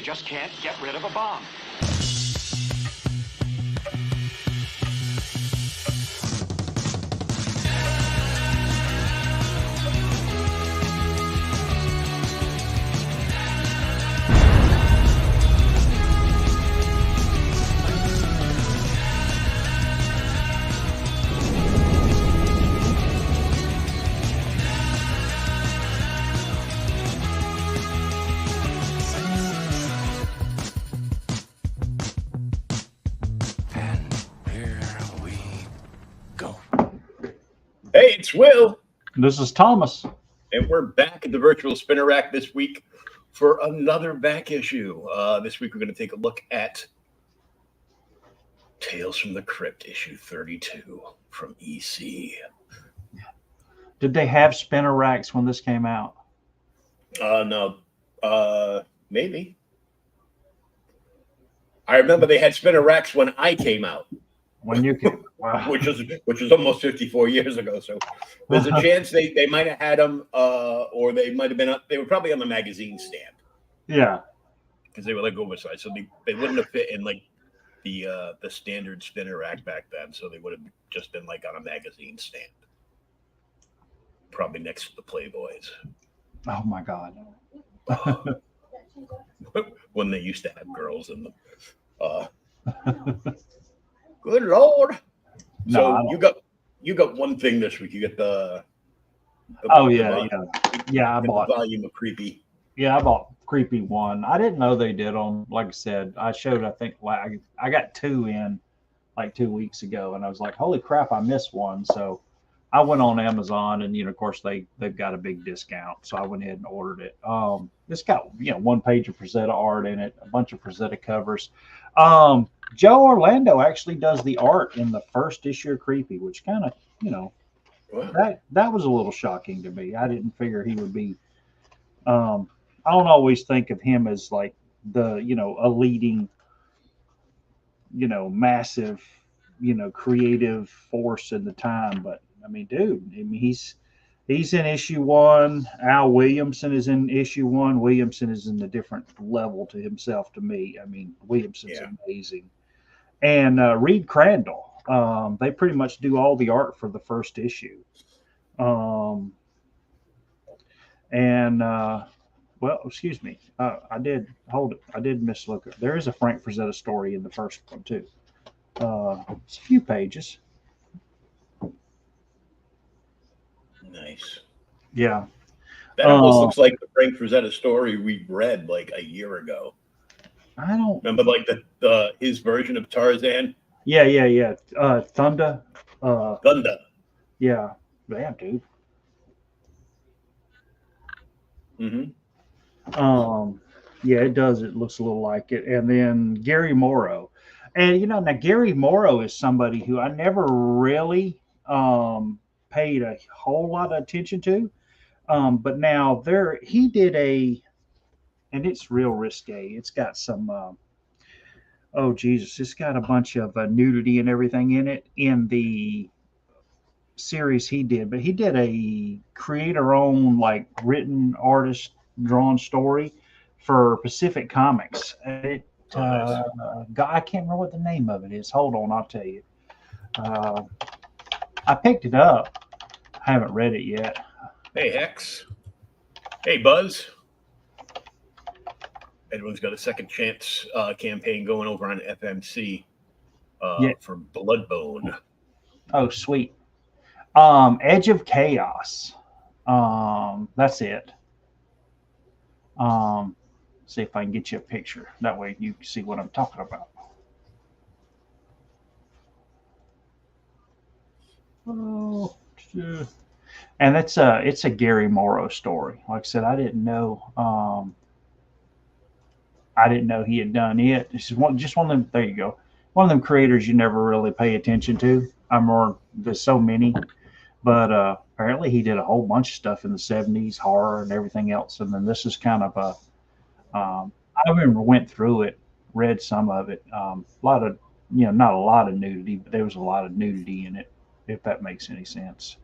you just can't get rid of a bomb. Hey, it's Will. This is Thomas. And we're back at the Virtual Spinner Rack this week for another back issue. This week we're going to take a look at Tales from the Crypt, issue 32 from EC. Did they have spinner racks when this came out? No. Maybe. I remember they had spinner racks when I came out. When you came, wow. which was almost 54 years ago. So there's a chance they might have had them, or they might have been. They were probably on the magazine stand. Yeah, because they were like oversized, so they wouldn't have fit in like the standard spinner rack back then. So they would have just been like on a magazine stand, probably next to the Playboys. Oh my God. When they used to have girls in them. Good Lord! So you got one thing this week. You get the I bought volume of Creepy. Yeah, I bought Creepy 1. I didn't know they did on. Like I said, I think I got 2 in like 2 weeks ago, and I was like, holy crap, I missed one. So I went on Amazon, and of course they've got a big discount, so I went ahead and ordered it. It's got one page of Frazetta art in it, a bunch of Frazetta covers. Joe Orlando actually does the art in the first issue of Creepy, which kind of that was a little shocking to me. I didn't figure he would be. I don't always think of him as like the a leading massive creative force in the time, but I mean, dude, he's in issue 1. Al Williamson is in issue 1. Williamson is in a different level to himself to me. I mean, Williamson's amazing. And Reed Crandall, they pretty much do all the art for the first issue. Excuse me. I did mislook it. There is a Frank Frazetta story in the first one too. It's a few pages. Nice. Yeah. That almost looks like the Frank Frazetta story we read like a year ago. I don't remember like the his version of Tarzan. Yeah. Thunder. Thunder. Yeah. Damn, dude. Mm-hmm. Yeah, it does. It looks a little like it. And then Gary Morrow. And now Gary Morrow is somebody who I never really paid a whole lot of attention to. But now he did and it's real risque. It's got some oh Jesus, it's got a bunch of nudity and everything in it in the series he did. But he did a creator-owned, like written, artist drawn story for Pacific Comics. Nice. I can't remember what the name of it is. Hold on, I'll tell you. I picked it up. I haven't read it yet. Hey, Hex. Hey, Buzz. Everyone's got a second chance campaign going over on FMC for Bloodbone. Oh, sweet. Edge of Chaos. That's it. See if I can get you a picture. That way you can see what I'm talking about. Oh, and it's a Gary Morrow story. Like I said, I didn't know he had done it. This is just one of them. There you go. One of them creators you never really pay attention to. There's so many, but apparently he did a whole bunch of stuff in the 70s, horror and everything else. And then this is kind of I remember went through it, read some of it. A lot of, not a lot of nudity, but there was a lot of nudity in it, if that makes any sense.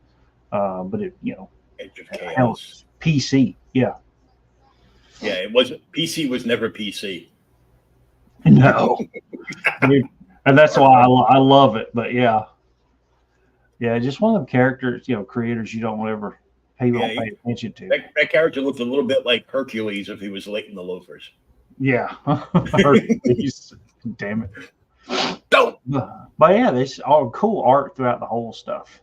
But it, Edge of Chaos. PC, yeah. Yeah, it wasn't. PC was never PC. No, and that's why I love it. But yeah, just one of the characters, creators you don't ever people don't pay attention to. That character looked a little bit like Hercules if he was late in the loafers. Yeah, Hercules. Damn it. Don't. But yeah, there's all cool art throughout the whole stuff.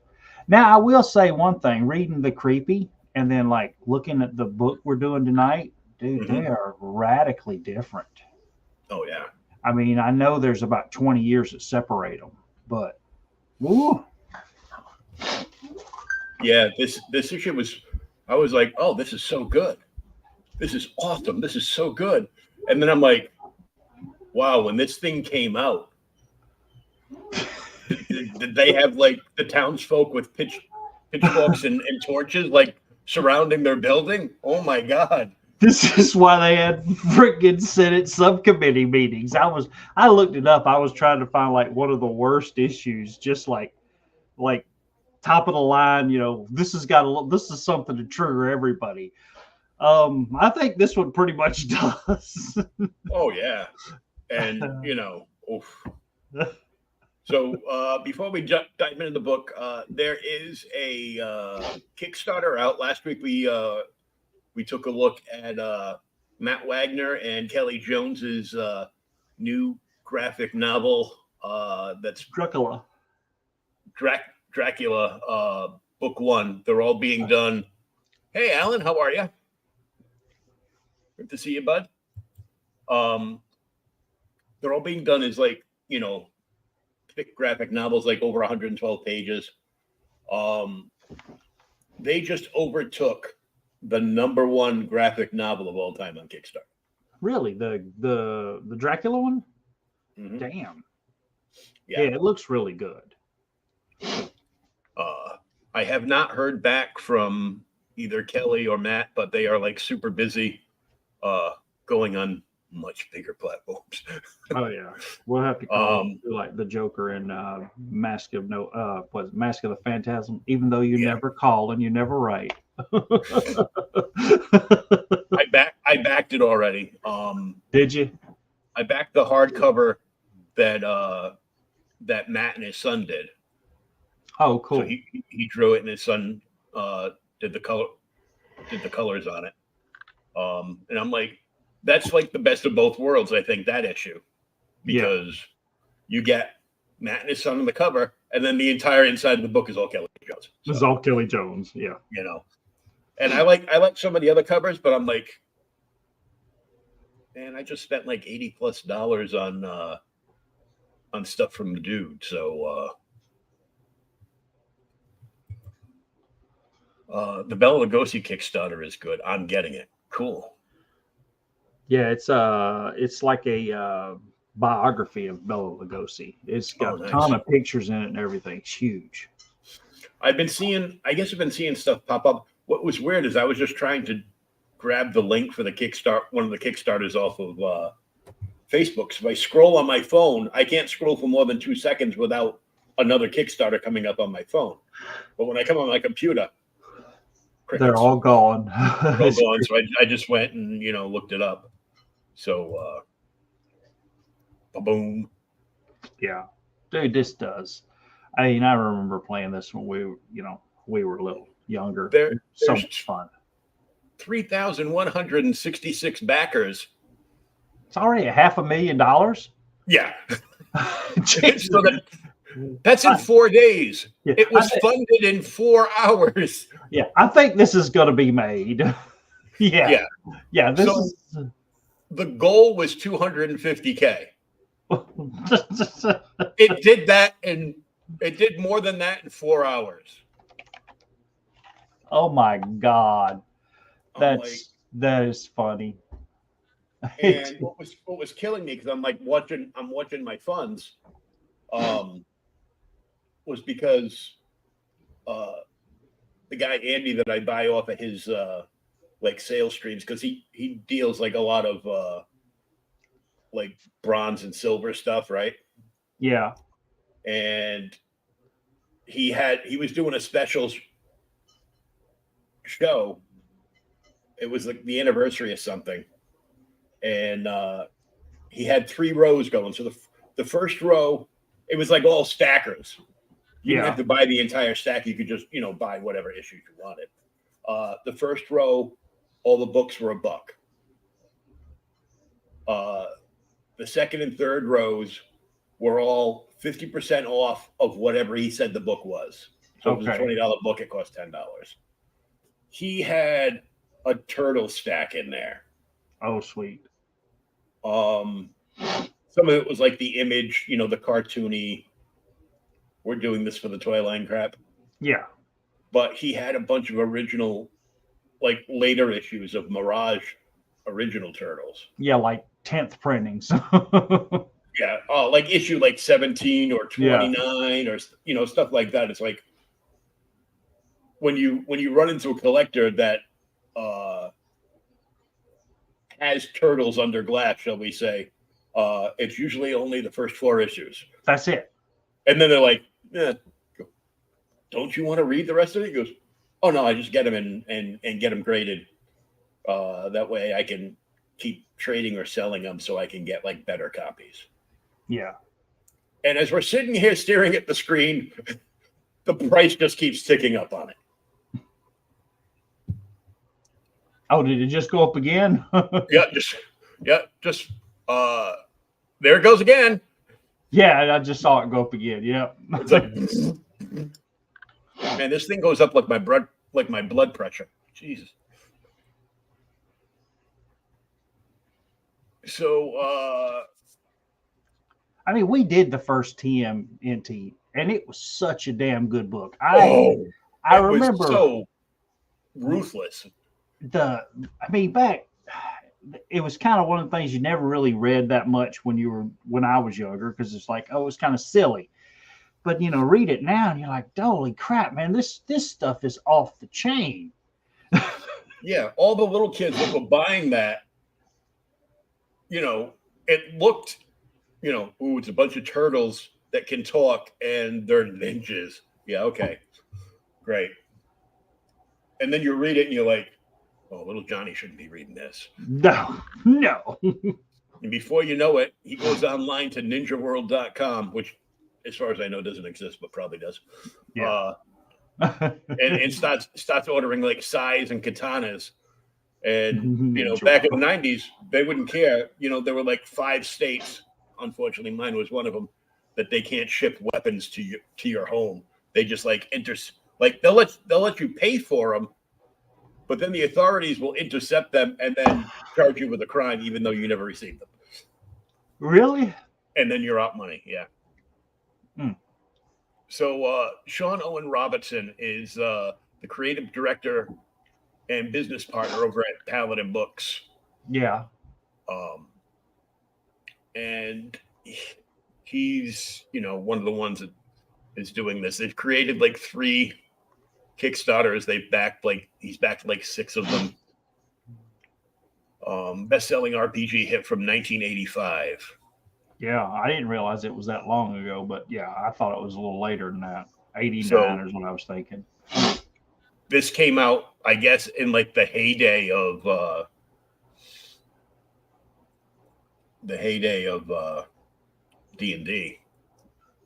Now I will say one thing: reading the creepy and then like looking at the book we're doing tonight, dude, they are radically different. Oh yeah. I mean, I know there's about 20 years that separate them, but woo. Yeah, this issue was. I was like, oh, this is so good. This is awesome. This is so good. And then I'm like, wow, when this thing came out, did they have like the townsfolk with pitchforks and torches like surrounding their building? Oh my God. This is why they had freaking Senate subcommittee meetings. I looked it up. I was trying to find like one of the worst issues, just like top of the line, this is something to trigger everybody. I think this one pretty much does. Oh yeah. And oof. So before we dive into the book, there is a Kickstarter out. Last week we took a look at Matt Wagner and Kelly Jones's new graphic novel. That's Dracula. Dracula book 1. They're all being done. Hey, Alan, how are you? Good to see you, bud. They're all being done as like thick graphic novels, like over 112 pages. They just overtook the #1 graphic novel of all time on Kickstarter. Really, the Dracula one? Mm-hmm. Damn. Yeah, it looks really good. I have not heard back from either Kelly or Matt, but they are like super busy going on much bigger platforms. Oh yeah, we'll have to call like the Joker and Mask of the Phantasm. Even though you never call and you never write. I backed it already. Did you? I backed the hardcover that Matt and his son did. Oh, cool. So he drew it, and his son did the colors on it. And I'm like, that's like the best of both worlds. I think that issue, because you get Matt and his son on the cover, and then the entire inside of the book is all Kelly Jones. So, it's all Kelly Jones, yeah. And I like some of the other covers, but I'm like, man, I just spent like $80+ on stuff from the dude. So the Bela Lugosi Kickstarter is good. I'm getting it. Cool. Yeah, it's like a biography of Bela Lugosi. It's got a ton of pictures in it and everything. It's huge. I've been seeing stuff pop up. What was weird is I was just trying to grab the link for one of the Kickstarters off of Facebook. So if I scroll on my phone, I can't scroll for more than 2 seconds without another Kickstarter coming up on my phone. But when I come on my computer, crickets. They're all gone. They're all gone. So I just went and looked it up. So boom. Yeah, dude, this does. I mean, I remember playing this when we were a little younger. So much fun. 3,166 backers. It's already $500,000. Yeah. That's in 4 days. Yeah, it was funded in 4 hours. Yeah, I think this is going to be made. Yeah. The goal was 250K. It did that, and it did more than that in 4 hours. Oh my God, that is funny. And what was killing me, because I'm watching my funds, was because the guy Andy that I buy off of his sales streams, because he deals like a lot of like bronze and silver stuff, right? Yeah. And he was doing a specials show, it was like the anniversary of something, and he had 3 rows going. So the first row, it was like all stackers. You didn't have to buy the entire stack. You could just, buy whatever issues you wanted. The first row, all the books were $1. The second and third rows were all 50% off of whatever he said the book was. So if it was a $20 book, it cost $10. He had a turtle stack in there. Oh, sweet. Some of it was like the image, the cartoony, we're doing this for the toy line crap. Yeah. But he had a bunch of original, like later issues of Mirage original Turtles. Yeah, like 10th printings. Yeah. Oh, like issue like 17 or 29 or, stuff like that. It's like when you run into a collector that has Turtles under glass, shall we say, it's usually only the first 4 issues. That's it. And then they're like, don't you want to read the rest of it? He goes, oh, no, I just get them and get them graded. That way I can keep trading or selling them so I can get like better copies. Yeah. And as we're sitting here staring at the screen, the price just keeps ticking up on it. Oh, did it just go up again? Just there it goes again. Yeah, I just saw it go up again. Yep. It's like, man, this thing goes up like my blood pressure. Jesus. So I mean, we did the first TMNT, and it was such a damn good book. I remember was so ruthless. Back, it was kind of one of the things you never really read that much when I was younger, because it's like, oh, it's kind of silly. But read it now and you're like, holy crap, man, this stuff is off the chain. Yeah, all the little kids that were buying that, it looked, ooh, it's a bunch of turtles that can talk and they're ninjas. Yeah, okay. Great. And then you read it and you're like, oh, little Johnny shouldn't be reading this. No. And before you know it, he goes online to ninjaworld.com, which, as far as I know, doesn't exist, but probably does. Yeah. And starts ordering like sais and katanas. And, back in the 90s, they wouldn't care. There were like 5 states, unfortunately, mine was one of them, that they can't ship weapons to your home. They just they'll let you pay for them, but then the authorities will intercept them and then charge you with a crime, even though you never received them. Really? And then you're out money. Yeah. So Sean Owen Robertson is the creative director and business partner over at Paladin Books. Yeah. And he's, one of the ones that is doing this. They've created like 3 Kickstarters. He's backed like 6 of them. Best-selling RPG hit from 1985. Yeah, I didn't realize it was that long ago, but yeah, I thought it was a little later than that. 89 is what I was thinking. This came out, I guess, in like the heyday of D&D.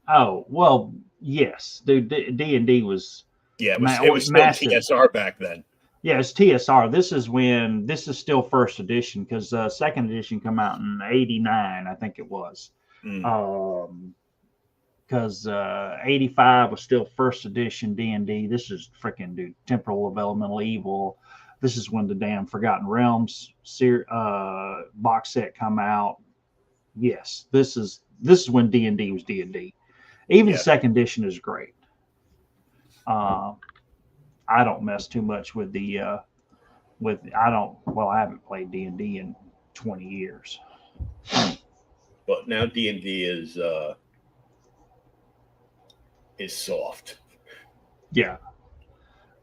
Oh, well, yes, dude, D&D was it was still massive. TSR back then. Yeah, it's TSR. This is still first edition, because second edition come out in 89, I think it was. Because 85 was still first edition D&D. This is freaking, dude, Temporal of Elemental Evil. This is when the damn Forgotten Realms box set come out. Yes, this is when D&D was D&D. Even second edition is great. I don't mess too much with I haven't played D&D in 20 years. But now D&D is soft. Yeah.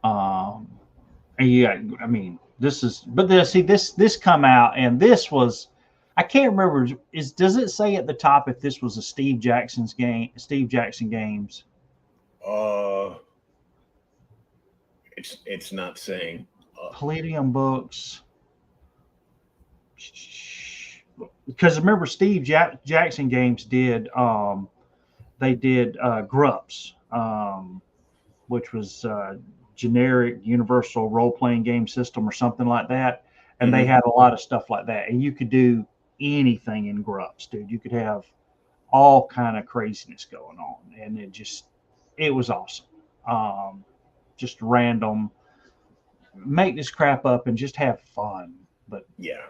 And yeah, I mean, this come out, and this was, I can't remember, does it say at the top if this was a Steve Jackson Games? It's not saying. Palladium books. Because remember, Steve Jackson Games did they did Grups, which was generic universal role playing game system or something like that, and they had a lot of stuff like that, and you could do anything in Grups, dude. You could have all kind of craziness going on, and it was awesome. Just random, make this crap up and just have fun. But yeah.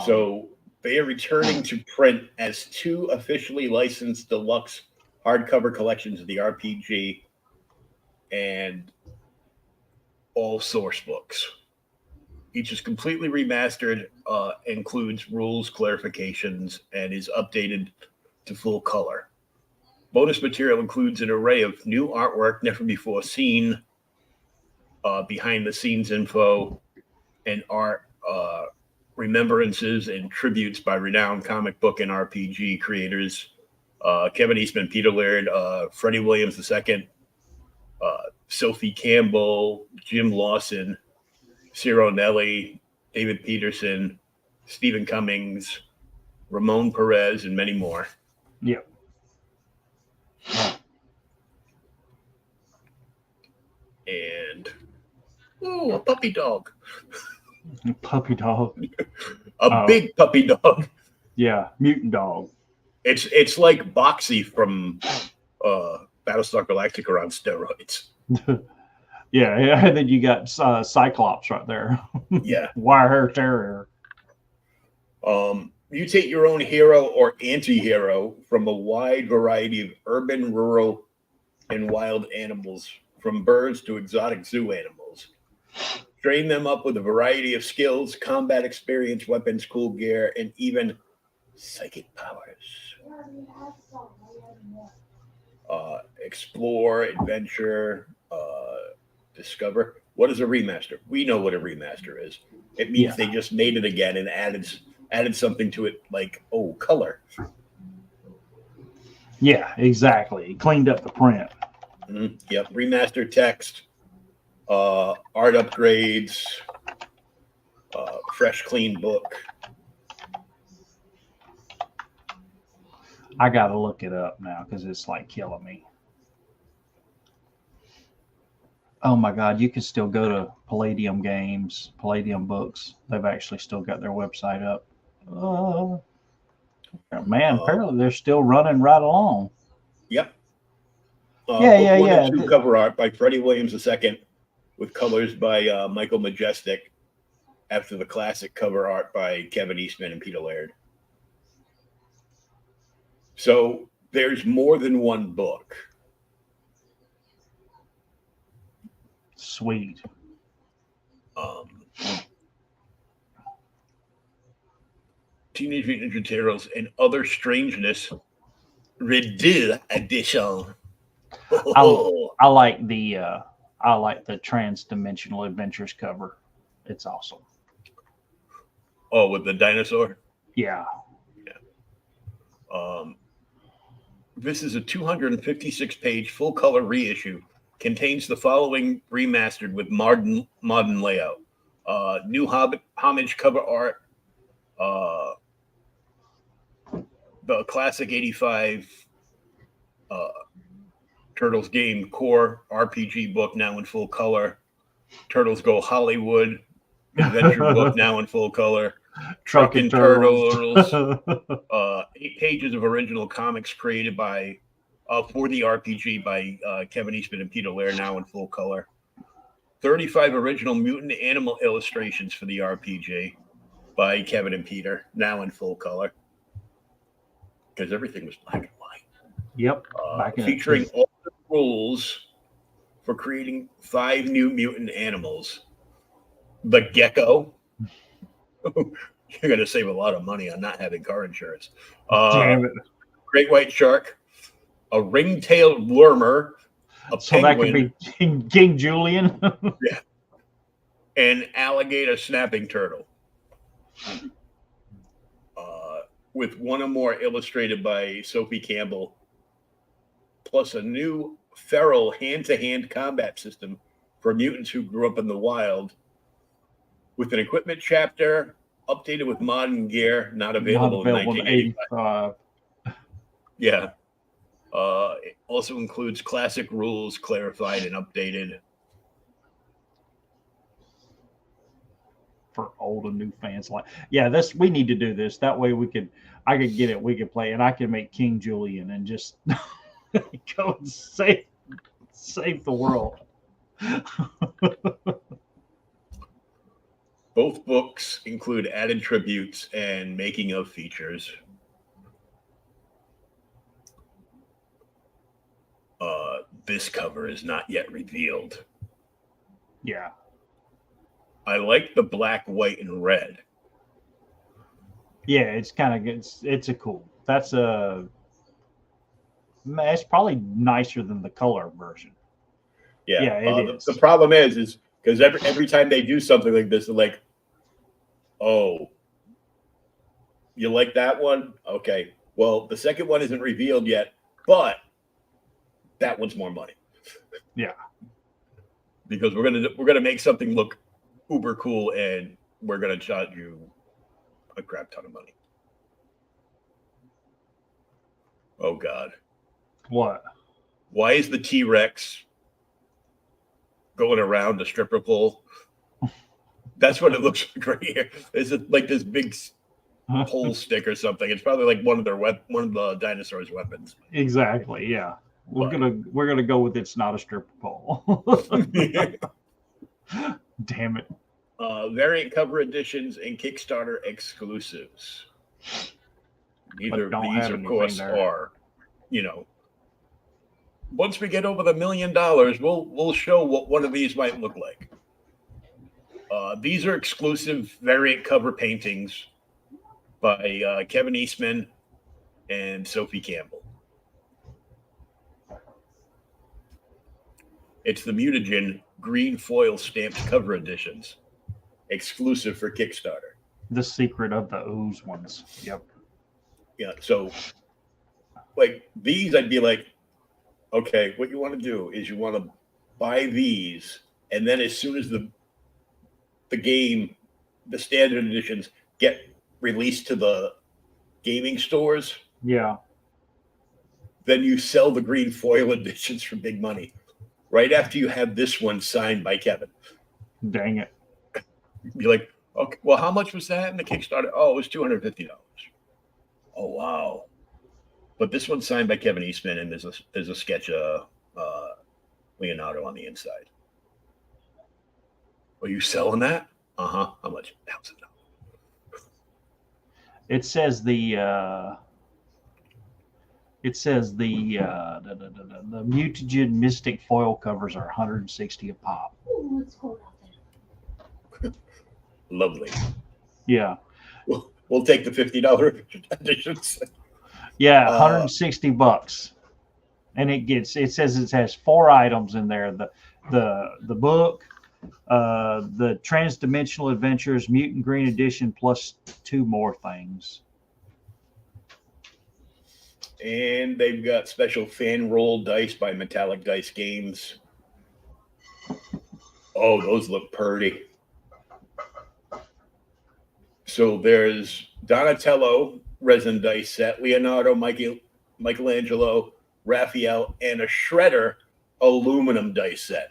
So they are returning to print as 2 officially licensed deluxe hardcover collections of the RPG and all source books. Each is completely remastered, includes rules, clarifications, and is updated to full color. Bonus material includes an array of new artwork never before seen, behind the scenes info, and art remembrances and tributes by renowned comic book and RPG creators Kevin Eastman, Peter Laird, Freddie Williams II, Sophie Campbell, Jim Lawson, Ciro Nelli, David Peterson, Stephen Cummings, Ramon Perez, and many more. Yep. And a puppy dog. Puppy dog. A big puppy dog. Yeah, mutant dog. It's like Boxy from Battlestar Galactica on steroids. Yeah, and then you got Cyclops right there. Yeah. Wire hair terrier. Mutate your own hero or anti-hero from a wide variety of urban, rural, and wild animals, from birds to exotic zoo animals. Train them up with a variety of skills, combat experience, weapons, cool gear, and even psychic powers. Explore, adventure, discover. What is a remaster? We know what a remaster is. It means they just made it again and added something to it, like, color. Yeah, exactly. Cleaned up the print. Mm-hmm. Yep. Remaster text, art upgrades, fresh, clean book. I got to look it up now because it's like killing me. Oh my God, you can still go to Palladium Games, Palladium Books. They've actually still got their website up. Man, apparently they're still running right along. Yep. Book 1 and 2 cover art by Freddie Williams II with colors by Michael Majestic, after the classic cover art by Kevin Eastman and Peter Laird. So there's more than one book. Sweet. Teenage Mutant Ninja Turtles and Other Strangeness Redil Edition. I like the Trans-Dimensional Adventures cover. It's awesome. Oh, with the dinosaur? Yeah. This is a 256-page full-color reissue. Contains the following remastered with modern layout. New homage cover art. The classic 85 Turtles game core RPG book now in full color. Turtles Go Hollywood adventure book now in full color. Truckin' Turtles. 8 pages of original comics created by for the RPG by Kevin Eastman and Peter Laird now in full color. 35 original mutant animal illustrations for the RPG by Kevin and Peter now in full color. Because everything was black and white. Yep. Featuring all the rules for creating 5 new mutant animals. The gecko. You're going to save a lot of money on not having car insurance. Damn it. Great white shark. A ring-tailed lemur. So penguin, that could be King Julian. Yeah. An alligator snapping turtle. With one or more illustrated by Sophie Campbell, plus a new feral hand-to-hand combat system for mutants who grew up in the wild, with an equipment chapter, updated with modern gear, not available in 1985. Yeah. It also includes classic rules, clarified and updated. For old and new fans, we need to do this. That way I could get it, we could play, and I can make King Julian and just go and save the world. Both books include added tributes and making of features. This cover is not yet revealed. Yeah. I like the black, white, and red. Yeah, it's kind of good. It's a cool. It's probably nicer than the color version. Yeah, it is. The problem is because every time they do something like this, they're like, "Oh, you like that one? Okay. Well, the second one isn't revealed yet, but that one's more money." Yeah, because we're gonna make something look uber cool, and we're gonna charge you a crap ton of money. Oh God! What? Why is the T-Rex going around the stripper pole? That's what it looks like right here. Is it like this big pole stick or something? It's probably like one of the dinosaurs' weapons. Exactly. Yeah. We're gonna go with it's not a stripper pole. Damn it. Variant cover editions and Kickstarter exclusives. Neither of these, of course, are, once we get over the $1 million, we'll show what one of these might look like. These are exclusive variant cover paintings by Kevin Eastman and Sophie Campbell. It's the Mutagen green foil stamped cover editions, exclusive for Kickstarter. The Secret of the Ooze ones. Yep. Yeah. So, like these, I'd be like, okay, what you want to do is you want to buy these, and then as soon as the game, the standard editions get released to the gaming stores, yeah, then you sell the green foil editions for big money. Right after you have this one signed by Kevin. Dang it. You're like, okay, well, how much was that in the Kickstarter? Oh, it was $250. Oh, wow. But this one's signed by Kevin Eastman, and there's a sketch of Leonardo on the inside. Are you selling that? Uh-huh. How much? $1,000. It says the Mutagen Mystic foil covers are $160 a pop. Ooh, it's cold out there. Lovely. Yeah. We'll take the $50 editions. Yeah, $160. And it says it has 4 items in there. The book, the Transdimensional Adventures, Mutant Green Edition, plus 2 more things. And they've got special fan roll dice by Metallic Dice Games. Oh, those look pretty. So there's Donatello resin dice set, Leonardo, Michelangelo, Raphael, and a Shredder aluminum dice set.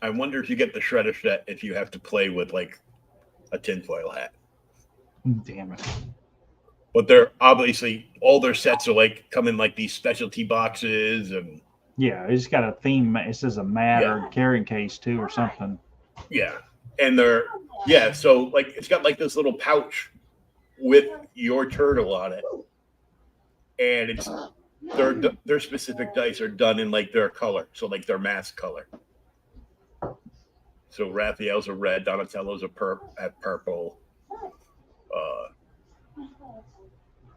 I wonder if you get the Shredder set if you have to play with like a tinfoil hat. Damn it. But they're obviously all their sets are like come in like these specialty boxes and yeah, it's got a theme. It says a mat or carrying case too or something. Yeah. And so like it's got like this little pouch with your turtle on it. And it's their specific dice are done in like their color. So like their mask color. So Raphael's a red, Donatello's a purple.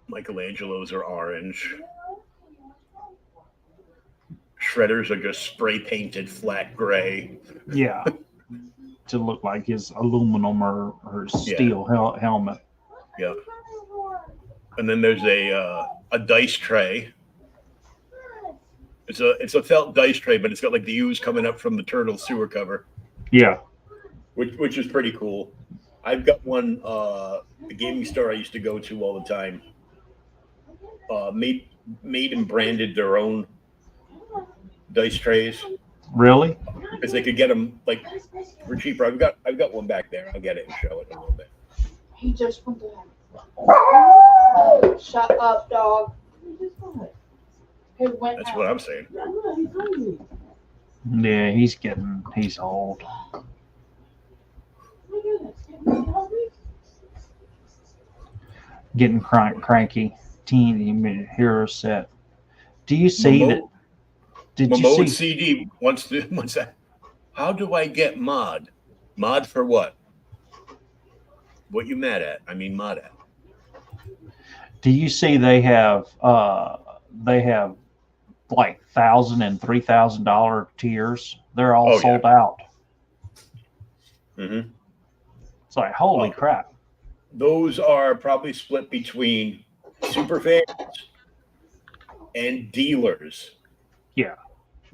Michelangelo's are orange. Shredders are just spray painted flat gray. Yeah. To look like his aluminum or steel helmet. Yeah. And then there's a dice tray. It's a felt dice tray, but it's got like the ooze coming up from the turtle sewer cover. Yeah. Which is pretty cool. I've got one. The gaming store I used to go to all the time. Made and branded their own dice trays Really? because they could get them like for cheaper. I've got one back there. I'll get it and show it in a little bit. He just went to have. Shut up, dog. He went That's out. what I'm saying. Yeah, he's old. Getting cranky. Teen hero set. Do you see that? Did you Momo's see? CD wants that. How do I get mod? Mod for what? What you mad at? I mean mod at. Do you see they have like $1,000 and $3,000 tiers? They're all sold out. Mm-hmm. It's like holy crap. Those are probably split between super fans and dealers. Yeah.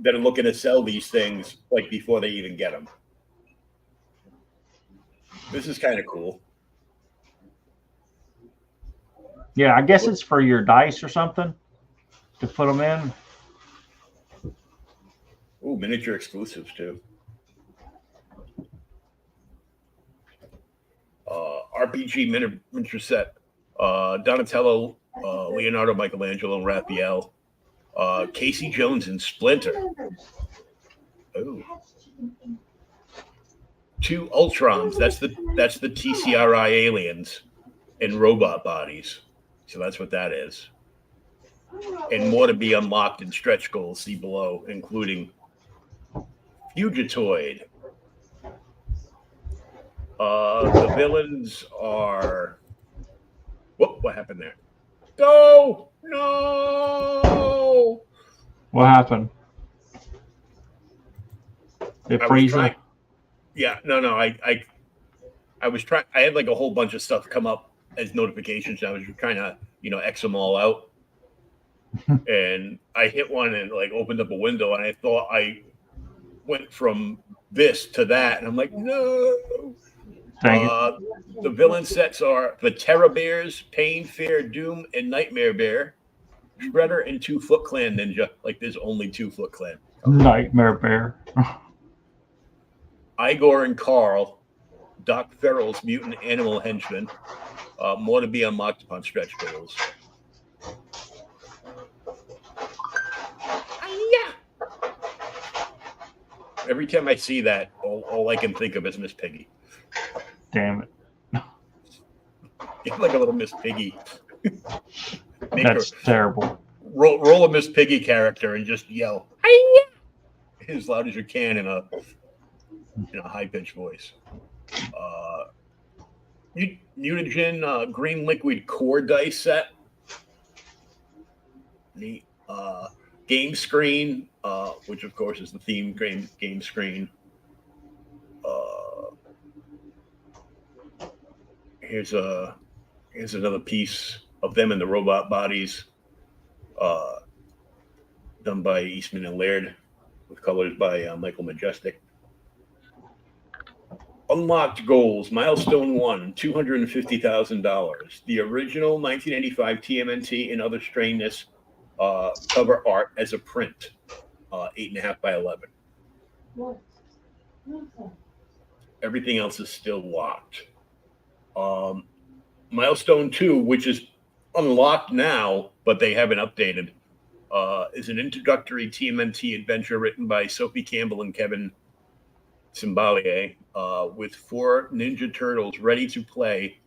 That are looking to sell these things like before they even get them. This is kind of cool. Yeah, I guess it's for your dice or something to put them in. Ooh, miniature exclusives too. RPG miniature set. Donatello, Leonardo, Michelangelo, Raphael. Casey Jones and Splinter. Oh. 2 Ultrons. That's the TCRI aliens in robot bodies. So that's what that is. And more to be unlocked in stretch goals. See below, including Fugitoid. The villains are. Whoop! What happened there? Go! No! What happened? It freezing? Yeah, no. I was trying. I had like a whole bunch of stuff come up as notifications. And I was trying to, X them all out. And I hit one and like opened up a window, and I thought I went from this to that, and I'm like, no. The villain sets are the Terror Bears, Pain, Fear, Doom, and Nightmare Bear, Shredder, and 2 Foot Clan Ninja. Like there's only 2 Foot Clan. Nightmare Bear. Igor and Carl, Doc Farrell's mutant animal henchman. More to be unlocked upon stretch goals. Every time I see that, all I can think of is Miss Piggy. Damn it. Get like a little Miss Piggy. That's terrible. Roll a Miss Piggy character and just yell "Hi-ya!" as loud as you can in a high-pitched voice. Mutagen green liquid core dice set. Neat. Game screen, which of course is the theme game screen. Here's another piece of them in the robot bodies, done by Eastman and Laird, with colors by Michael Majestic. Unlocked goals, milestone 1, $250,000. The original 1985 TMNT and other Strangeness cover art as a print, 8.5 by 11. Everything else is still locked. Milestone 2, which is unlocked now, but they haven't updated, is an introductory TMNT adventure written by Sophie Campbell and Kevin Eastman, with 4 Ninja Turtles ready to play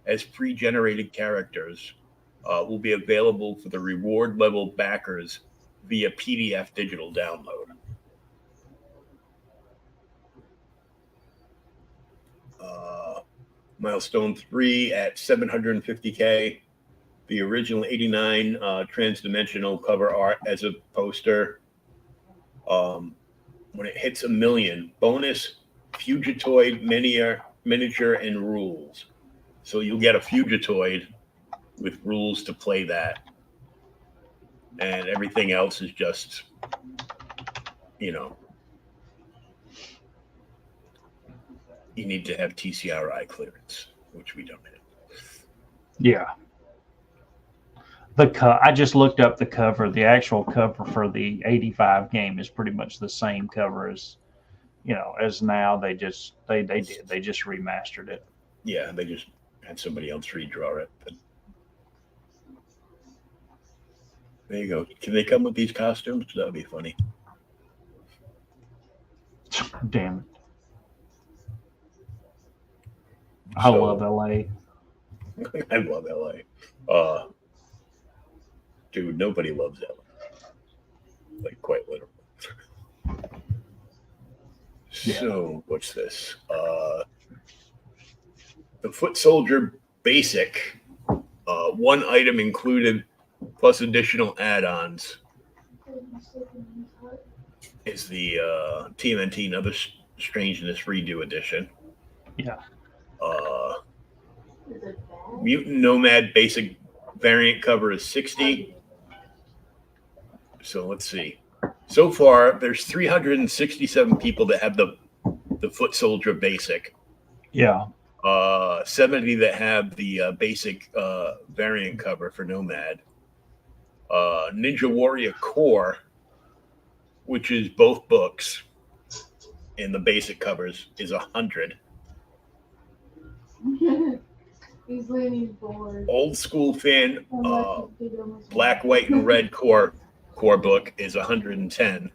as pre-generated characters. Will be available for the reward level backers via PDF digital download. Milestone 3 at $750K. The original 89 transdimensional cover art as a poster. When it hits 1 million, bonus Fugitoid miniature and rules. So you'll get a Fugitoid with rules to play that. and everything else is just, you need to have TCRI clearance, which we don't have. Yeah. I just looked up the cover. The actual cover for the 85 game is pretty much the same cover as as now. They just remastered it. Yeah, they just had somebody else redraw it. But there you go. Can they come with these costumes? That'd be funny. Damn it. I love LA. I love LA. Dude, nobody loves LA. Like, quite literally. Yeah. So, what's this? The Foot Soldier Basic, one item included, plus additional add-ons, is the TMNT Another Strangeness Redo Edition. Yeah. Mutant Nomad Basic variant cover is 60. So let's see. So far, there's 367 people that have the Foot Soldier Basic. Yeah. 70 that have the basic variant cover for Nomad. Ninja Warrior Core, which is both books, and the basic covers is 100. He's leaning forward. Old School Fan Black, White, and Red Core book is 110.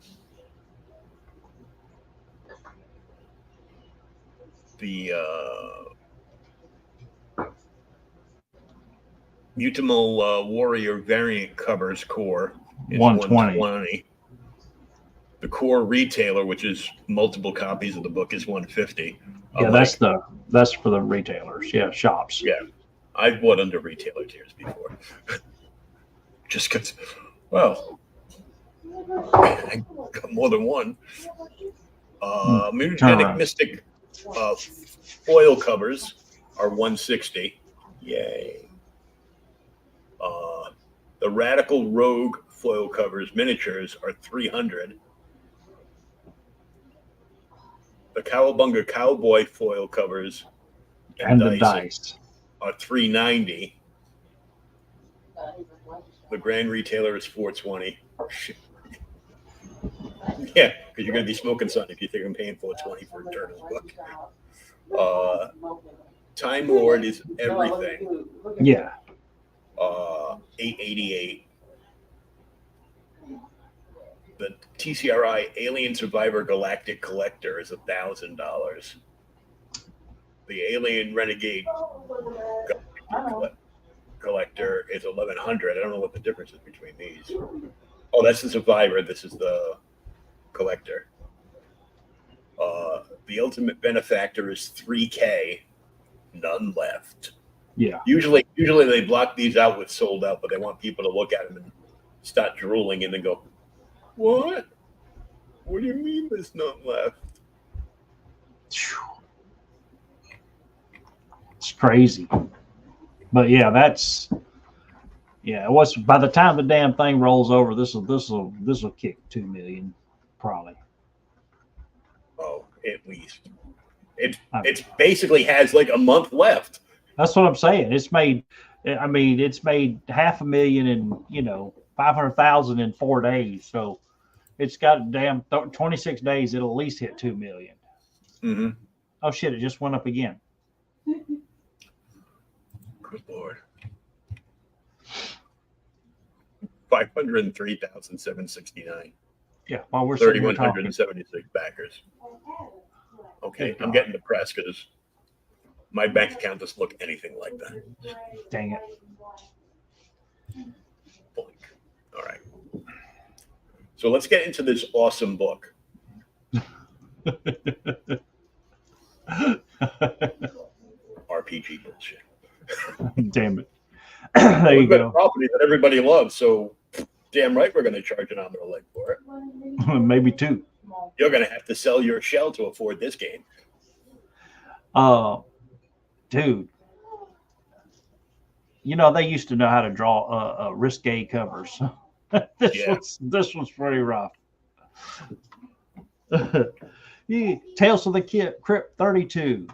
The Mutimal Warrior variant covers core is 120. The core retailer, which is multiple copies of the book, is 150. Yeah, that's for the retailers. Yeah, shops. Yeah, I've bought under retailer tiers before, just because. Well, I got more than one. Mutagenic Mystic foil covers are 160. Yay. The Radical Rogue foil covers miniatures are 300. The Cowabunga Cowboy foil covers and the dice are 390. The grand retailer is 420. Yeah, because you're going to be smoking something if you think I'm paying 420 for a Turtles book. Time Lord is everything. Yeah. 888. The TCRI Alien Survivor Galactic Collector is $1,000. The Alien Renegade Collector is $1,100. I don't know what the difference is between these. Oh, that's the Survivor. This is the Collector. The Ultimate Benefactor is $3K. None left. Yeah. Usually they block these out with sold out, but they want people to look at them and start drooling and then go, "What? What do you mean there's none left?" It's crazy. But yeah, what's by the time the damn thing rolls over, this will kick 2 million probably. Oh, at least. It basically has like a month left. That's what I'm saying. It's made $500,000 and 500,000 in 4 days. So it's got a damn 26 days. It'll at least hit 2 million. Mm-hmm. Oh shit! It just went up again. Good Lord. 503,769. Yeah, while we're sitting here talking. 3,176 backers. Okay, I'm getting depressed because my bank account doesn't look anything like that. Dang it. Boink. All right. So let's get into this awesome book. RPG bullshit. Damn it. There you go. A property that everybody loves, so damn right we're going to charge an arm and a leg for it. Maybe 2. You're going to have to sell your shell to afford this game. Dude. They used to know how to draw risque covers. This one's pretty rough. Tales of the Crypt 32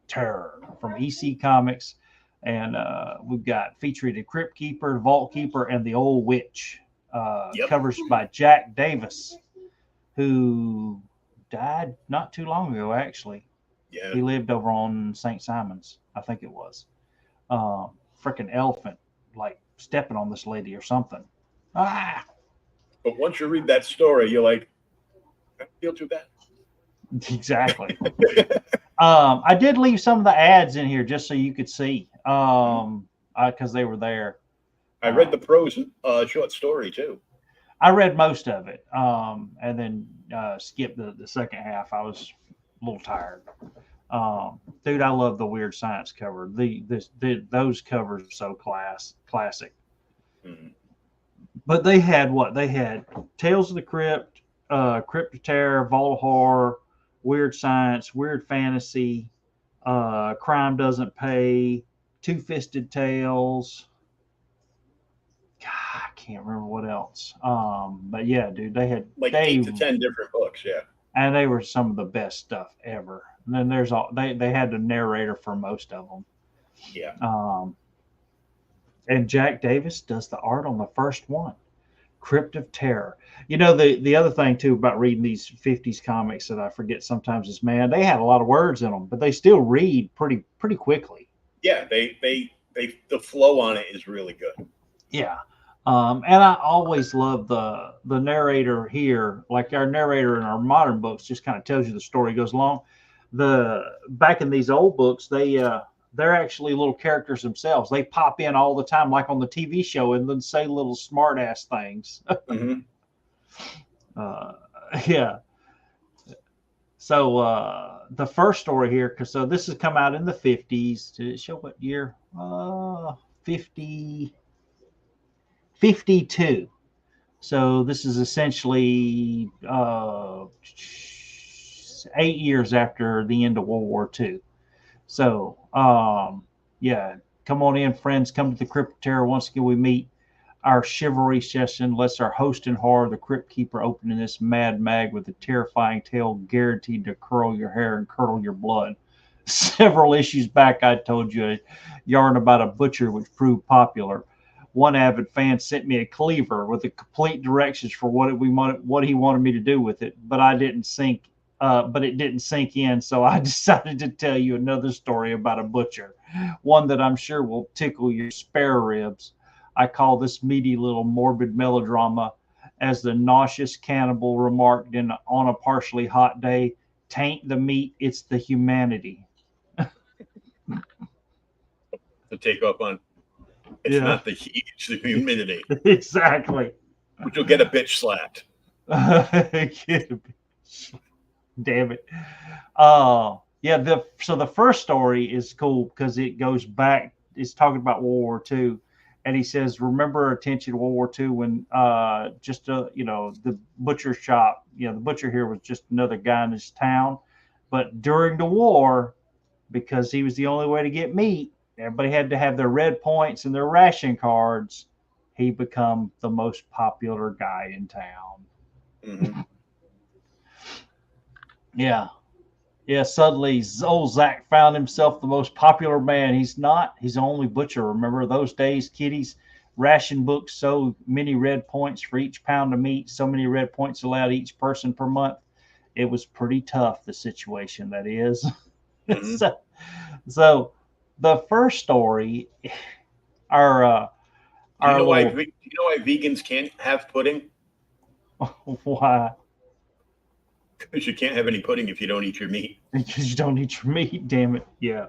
Terror from EC Comics, and we've got featuring the Crypt Keeper, Vault Keeper, and the Old Witch. Covers by Jack Davis, who died not too long ago, actually. Yeah. He lived over on St. Simon's, I think it was. Freaking elephant, like stepping on this lady or something. Ah! But once you read that story, you're like, I don't feel too bad. Exactly. I did leave some of the ads in here just so you could see, because they were there. I read the prose short story too. I read most of it, and then skipped the second half. I was a little tired. Dude, I love the Weird Science cover. Those covers are so classic. Mm-hmm. But they had what? They had Tales of the Crypt, Crypt of Terror, Vault of Horror, Weird Science, Weird Fantasy, Crime Doesn't Pay, Two-Fisted Tales. God, I can't remember what else. But yeah, dude, they had like 8 to 10 different books, yeah. And they were some of the best stuff ever. And then there's they had the narrator for most of them. Yeah. And Jack Davis does the art on the first one, Crypt of Terror. You know, the other thing too about reading these 50s comics that I forget sometimes is, man, they had a lot of words in them, but they still read pretty quickly. Yeah, the flow on it is really good. Yeah. And I always love the narrator here, like our narrator in our modern books just kind of tells you the story goes along. Back in these old books, they're actually little characters themselves. They pop in all the time, like on the TV show, and then say little smart ass things. Mm-hmm. Yeah. So the first story here, so this has come out in the 50s. Did it show what year? 52. So this is essentially 8 years after the end of World War II. So, yeah, come on in, friends. Come to the Crypt of Terror. Once again, we meet our chivalry session. Let's our host in horror, the Crypt Keeper, open in this mad mag with a terrifying tale guaranteed to curl your hair and curdle your blood. Several issues back, I told you a yarn about a butcher which proved popular. One avid fan sent me a cleaver with the complete directions for what he wanted me to do with it, but it didn't sink in. So I decided to tell you another story about a butcher, one that I'm sure will tickle your spare ribs. I call this meaty little morbid melodrama, as the nauseous cannibal remarked on a partially hot day, "Tain't the meat, it's the humanity." To take up on. It's not the heat, it's the humidity. Exactly. But you'll get a bitch slapped. Damn it. Yeah, so the first story is cool because it goes back, it's talking about World War II. And he says, remember attention World War II when the butcher shop, the butcher here was just another guy in this town. But during the war, because he was the only way to get meat, everybody had to have their red points and their ration cards. He become the most popular guy in town. Mm-hmm. Yeah. Suddenly, old Zach found himself the most popular man. He's not. He's the only butcher. Remember those days, kiddies? Ration books, so many red points for each pound of meat, so many red points allowed each person per month. It was pretty tough, the situation, that is. Mm-hmm. So the first story, you know why vegans can't have pudding? Why? Because you can't have any pudding if you don't eat your meat. Because you don't eat your meat, damn it. Yeah.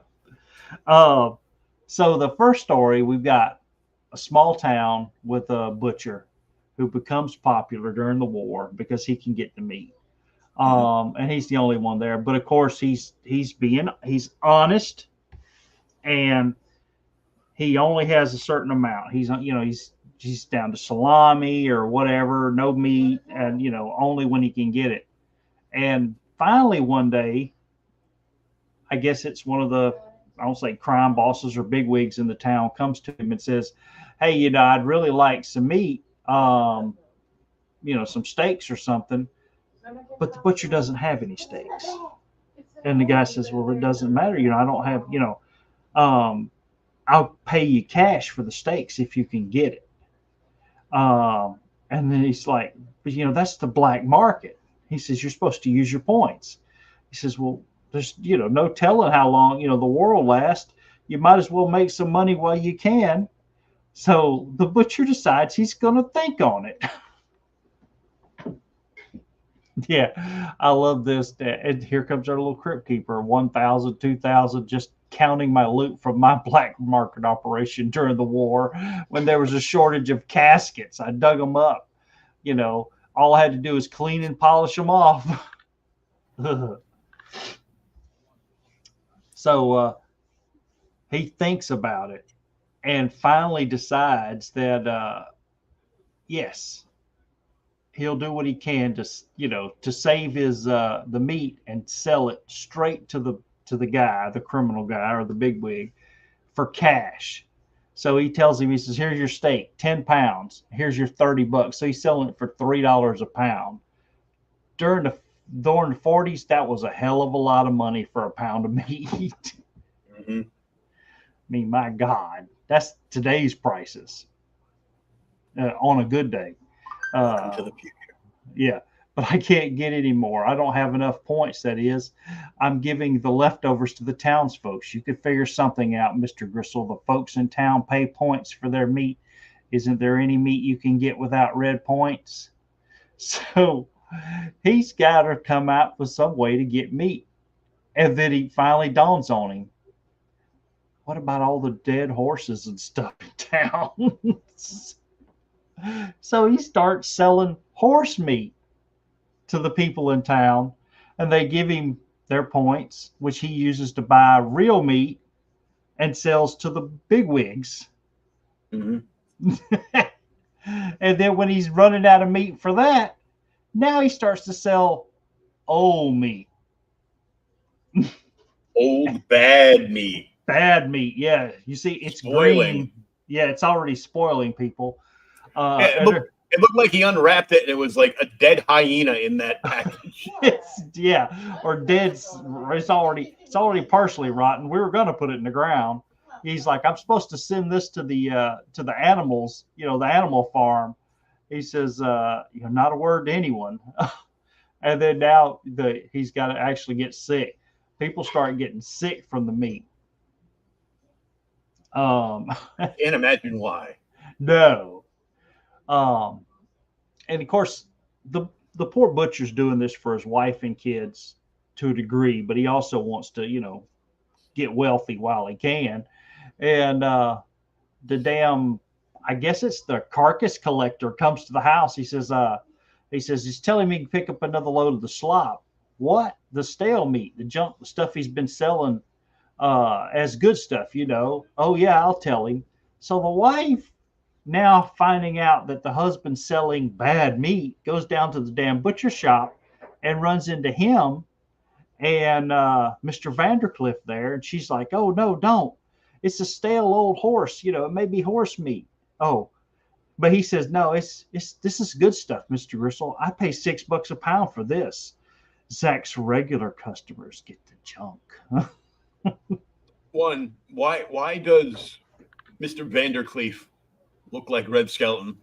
So the first story, we've got a small town with a butcher who becomes popular during the war because he can get the meat. And he's the only one there. But of course, he's honest, and he only has a certain amount. He's down to salami or whatever, no meat, and only when he can get it. And finally, one day, I guess it's one of the, I don't say crime bosses or bigwigs in the town, comes to him and says, "Hey, I'd really like some meat. some steaks or something, but the butcher doesn't have any steaks. And the guy says, well, it doesn't matter. I don't have, I'll pay you cash for the steaks if you can get it. And then he's like, but that's the black market. He says, you're supposed to use your points. He says, well, there's, no telling how long, the war will last. You might as well make some money while you can. So the butcher decides he's going to think on it. Yeah, I love this. And here comes our little crypt keeper, 1,000, 2,000, just counting my loot from my black market operation during the war when there was a shortage of caskets. I dug them up. All I had to do was clean and polish them off. So he thinks about it and finally decides that, yes, he'll do what he can to save his the meat and sell it straight to the guy, the criminal guy or the bigwig, for cash. So he tells him, he says, here's your steak, 10 pounds. Here's your $30. So he's selling it for $3 a pound. During the 40s, that was a hell of a lot of money for a pound of meat. Mm-hmm. I mean, my God, that's today's prices on a good day. Into the future. Yeah, but I can't get any more. I don't have enough points, that is. I'm giving the leftovers to the townsfolk. You could figure something out, Mr. Gristle. The folks in town pay points for their meat. Isn't there any meat you can get without red points? So he's got to come out with some way to get meat. And then he finally dawns on him. What about all the dead horses and stuff in town? So he starts selling horse meat to the people in town, and they give him their points, which he uses to buy real meat and sells to the bigwigs. Mm-hmm. And then when he's running out of meat for that, now he starts to sell old meat. Old bad meat. Bad meat, yeah. You see, it's Spoiling. green. Yeah, it's already spoiling people. It looked like he unwrapped it and it was like a dead hyena in that package. Or dead. It's already partially rotten. We were going to put it in the ground. He's like, I'm supposed to send this to the animals, the animal farm. He says, not a word to anyone. And then now he's got to actually get sick. People start getting sick from the meat. Can't imagine why. No. And of course, the poor butcher's doing this for his wife and kids to a degree, but he also wants to, get wealthy while he can. And the damn, I guess it's the carcass collector, comes to the house. He says he's telling me to pick up another load of the slop. What? The stale meat, the junk, the stuff he's been selling as good stuff, Oh yeah, I'll tell him. So the wife, now finding out that the husband's selling bad meat, goes down to the damn butcher shop and runs into him and Mr. Vandercliff there. And she's like, oh, no, don't. It's a stale old horse. It may be horse meat. Oh, but he says, no, this is good stuff, Mr. Gristle. I pay $6 a pound for this. Zach's regular customers get the junk. One, why does Mr. Vandercleef look like Red Skelton?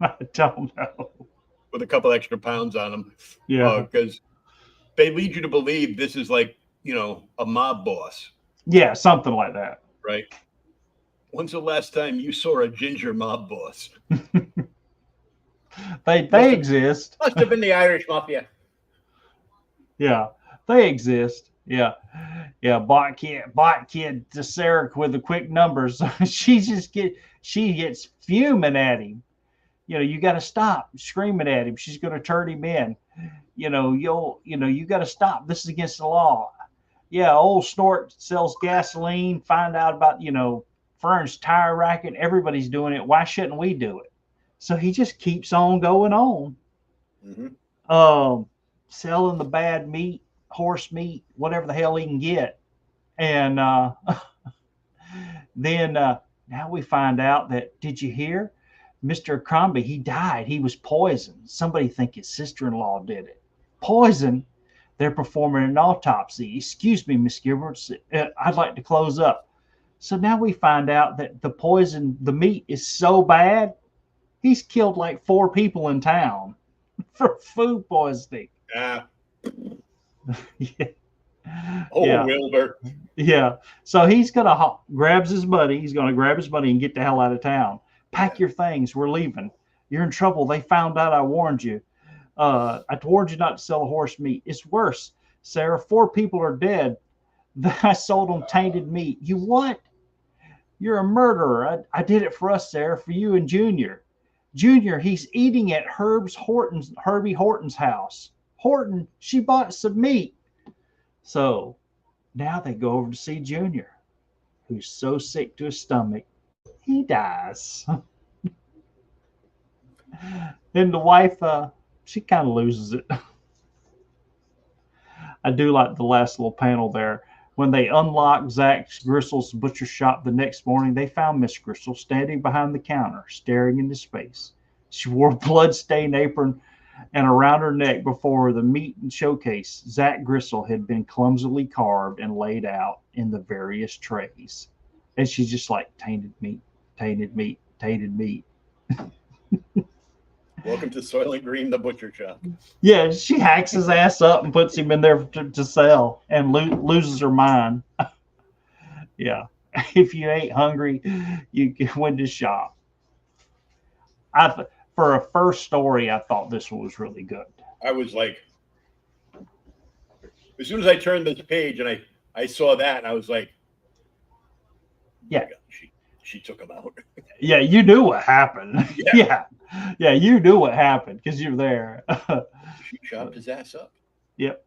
I don't know. With a couple extra pounds on him. Yeah. Because they lead you to believe this is like, a mob boss. Yeah, something like that. Right. When's the last time you saw a ginger mob boss? They exist. Must have been the Irish Mafia. Yeah, they exist. Yeah. Bot kid to Sarah with the quick numbers. she gets fuming at him. You got to stop screaming at him. She's going to turn him in. You got to stop. This is against the law. Yeah, old Snort sells gasoline. Find out about, Fern's tire racket. Everybody's doing it. Why shouldn't we do it? So he just keeps on going on. Mm-hmm. Selling the bad meat, horse meat, whatever the hell he can get. And then now we find out that, did you hear? Mr. Crombie, he died. He was poisoned. Somebody think his sister-in-law did it. Poison? They're performing an autopsy. Excuse me, Miss Gilbert. I'd like to close up. So now we find out that the meat is so bad, he's killed like 4 people in town for food poisoning. Yeah. Yeah. Oh, Yeah. Wilbur. Yeah. So he's going to grabs his buddy. He's going to grab his buddy and get the hell out of town. Pack your things. We're leaving. You're in trouble. They found out I warned you. I warned you not to sell horse meat. It's worse. Sarah, 4 people are dead. I sold them tainted meat. You what? You're a murderer. I did it for us, Sarah, for you and Junior. Junior, he's eating at Herbie Horton's house. Horton, she bought some meat. So now they go over to see Junior, who's so sick to his stomach, he dies. Then the wife, she kind of loses it. I do like the last little panel there. When they unlocked Zach Gristle's butcher shop the next morning, they found Miss Gristle standing behind the counter, staring into space. She wore a blood-stained apron, and around her neck before the meat and showcase, Zach Gristle had been clumsily carved and laid out in the various trays. And she's just like, tainted meat, tainted meat, tainted meat. Welcome to Soylent Green, the butcher shop. Yeah, she hacks his ass up and puts him in there to sell and loses her mind. Yeah. If you ain't hungry, you can win the shop. For a first story, I thought this one was really good. I was like, as soon as I turned this page and I saw that, and I was like, yeah, oh God, she took him out. Yeah, you knew what happened. Yeah. Yeah, you knew what happened because you're there. She chopped his ass up. Yep.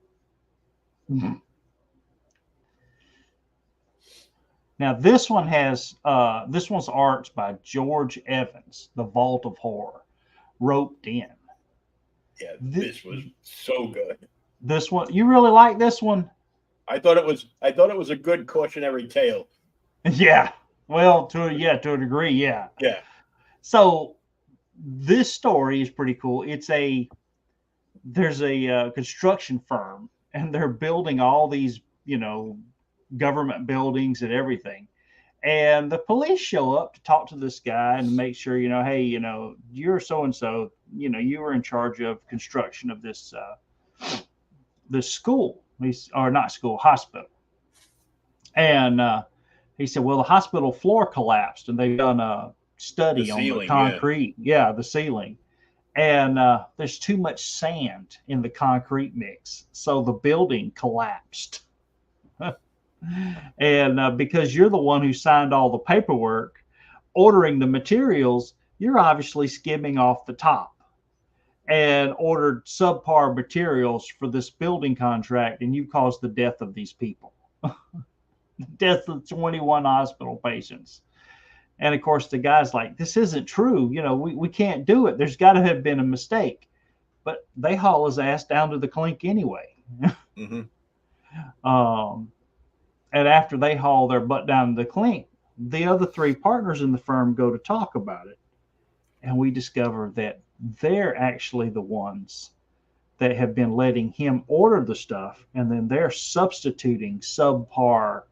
Now this one's art by George Evans, The Vault of Horror, roped in. Yeah, this was so good. This one, you really like this one? I thought it was a good cautionary tale. Yeah. Well, to a degree, yeah. Yeah. So this story is pretty cool. There's a construction firm, and they're building all these, government buildings and everything. And the police show up to talk to this guy and make sure, hey, you're so-and-so, you were in charge of construction of this school, or not school, hospital. And he said, well, the hospital floor collapsed, and they've done a study on the concrete. Yeah, the ceiling. And there's too much sand in the concrete mix. So the building collapsed. And because you're the one who signed all the paperwork, ordering the materials, you're obviously skimming off the top and ordered subpar materials for this building contract, and you caused the death of these people. Death of 21 hospital patients. And of course, the guy's like, this isn't true. We can't do it. There's got to have been a mistake. But they haul his ass down to the clink anyway. Mm-hmm. And after they haul their butt down to the clink, the other 3 partners in the firm go to talk about it. And we discover that they're actually the ones that have been letting him order the stuff. And then they're substituting subpar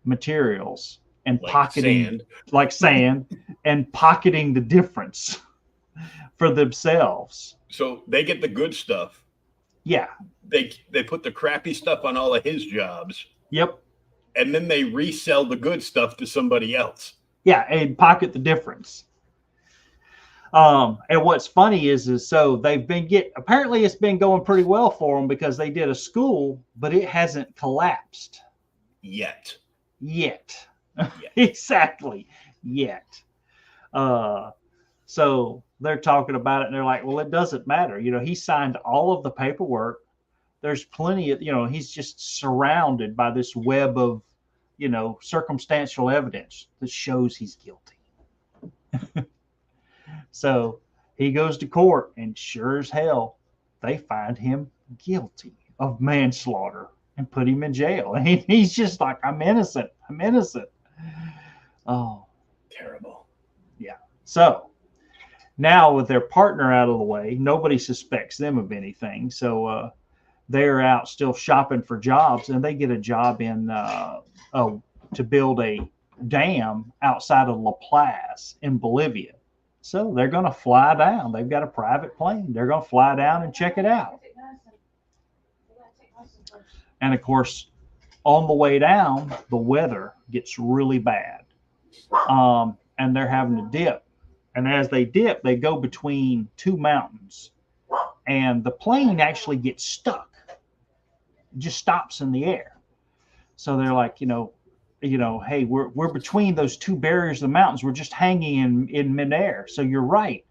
materials and pocketing sand and pocketing the difference for themselves. So they get the good stuff. Yeah. They put the crappy stuff on all of his jobs. Yep. And then they resell the good stuff to somebody else. Yeah, and pocket the difference. And what's funny is so they've been apparently it's been going pretty well for them because they did a school, but it hasn't collapsed Yet. Exactly. Yet. So they're talking about it and they're like, well, it doesn't matter. He signed all of the paperwork. There's plenty of, he's just surrounded by this web of, circumstantial evidence that shows he's guilty. So he goes to court, and sure as hell, they find him guilty of manslaughter and put him in jail. And he's just like, I'm innocent. Oh, terrible. Yeah. So Now with their partner out of the way, nobody suspects them of anything. So they're out still shopping for jobs, and they get a job in to build a dam outside of La Paz in Bolivia. So they're going to fly down. They've got a private plane. They're going to fly down and check it out. And of course, on the way down, the weather gets really bad. And they're having to dip. And as they dip, they go between two mountains. And the plane actually gets stuck. It just stops in the air. So they're like, hey, we're between those two barriers of the mountains. We're just hanging in midair. So you're right.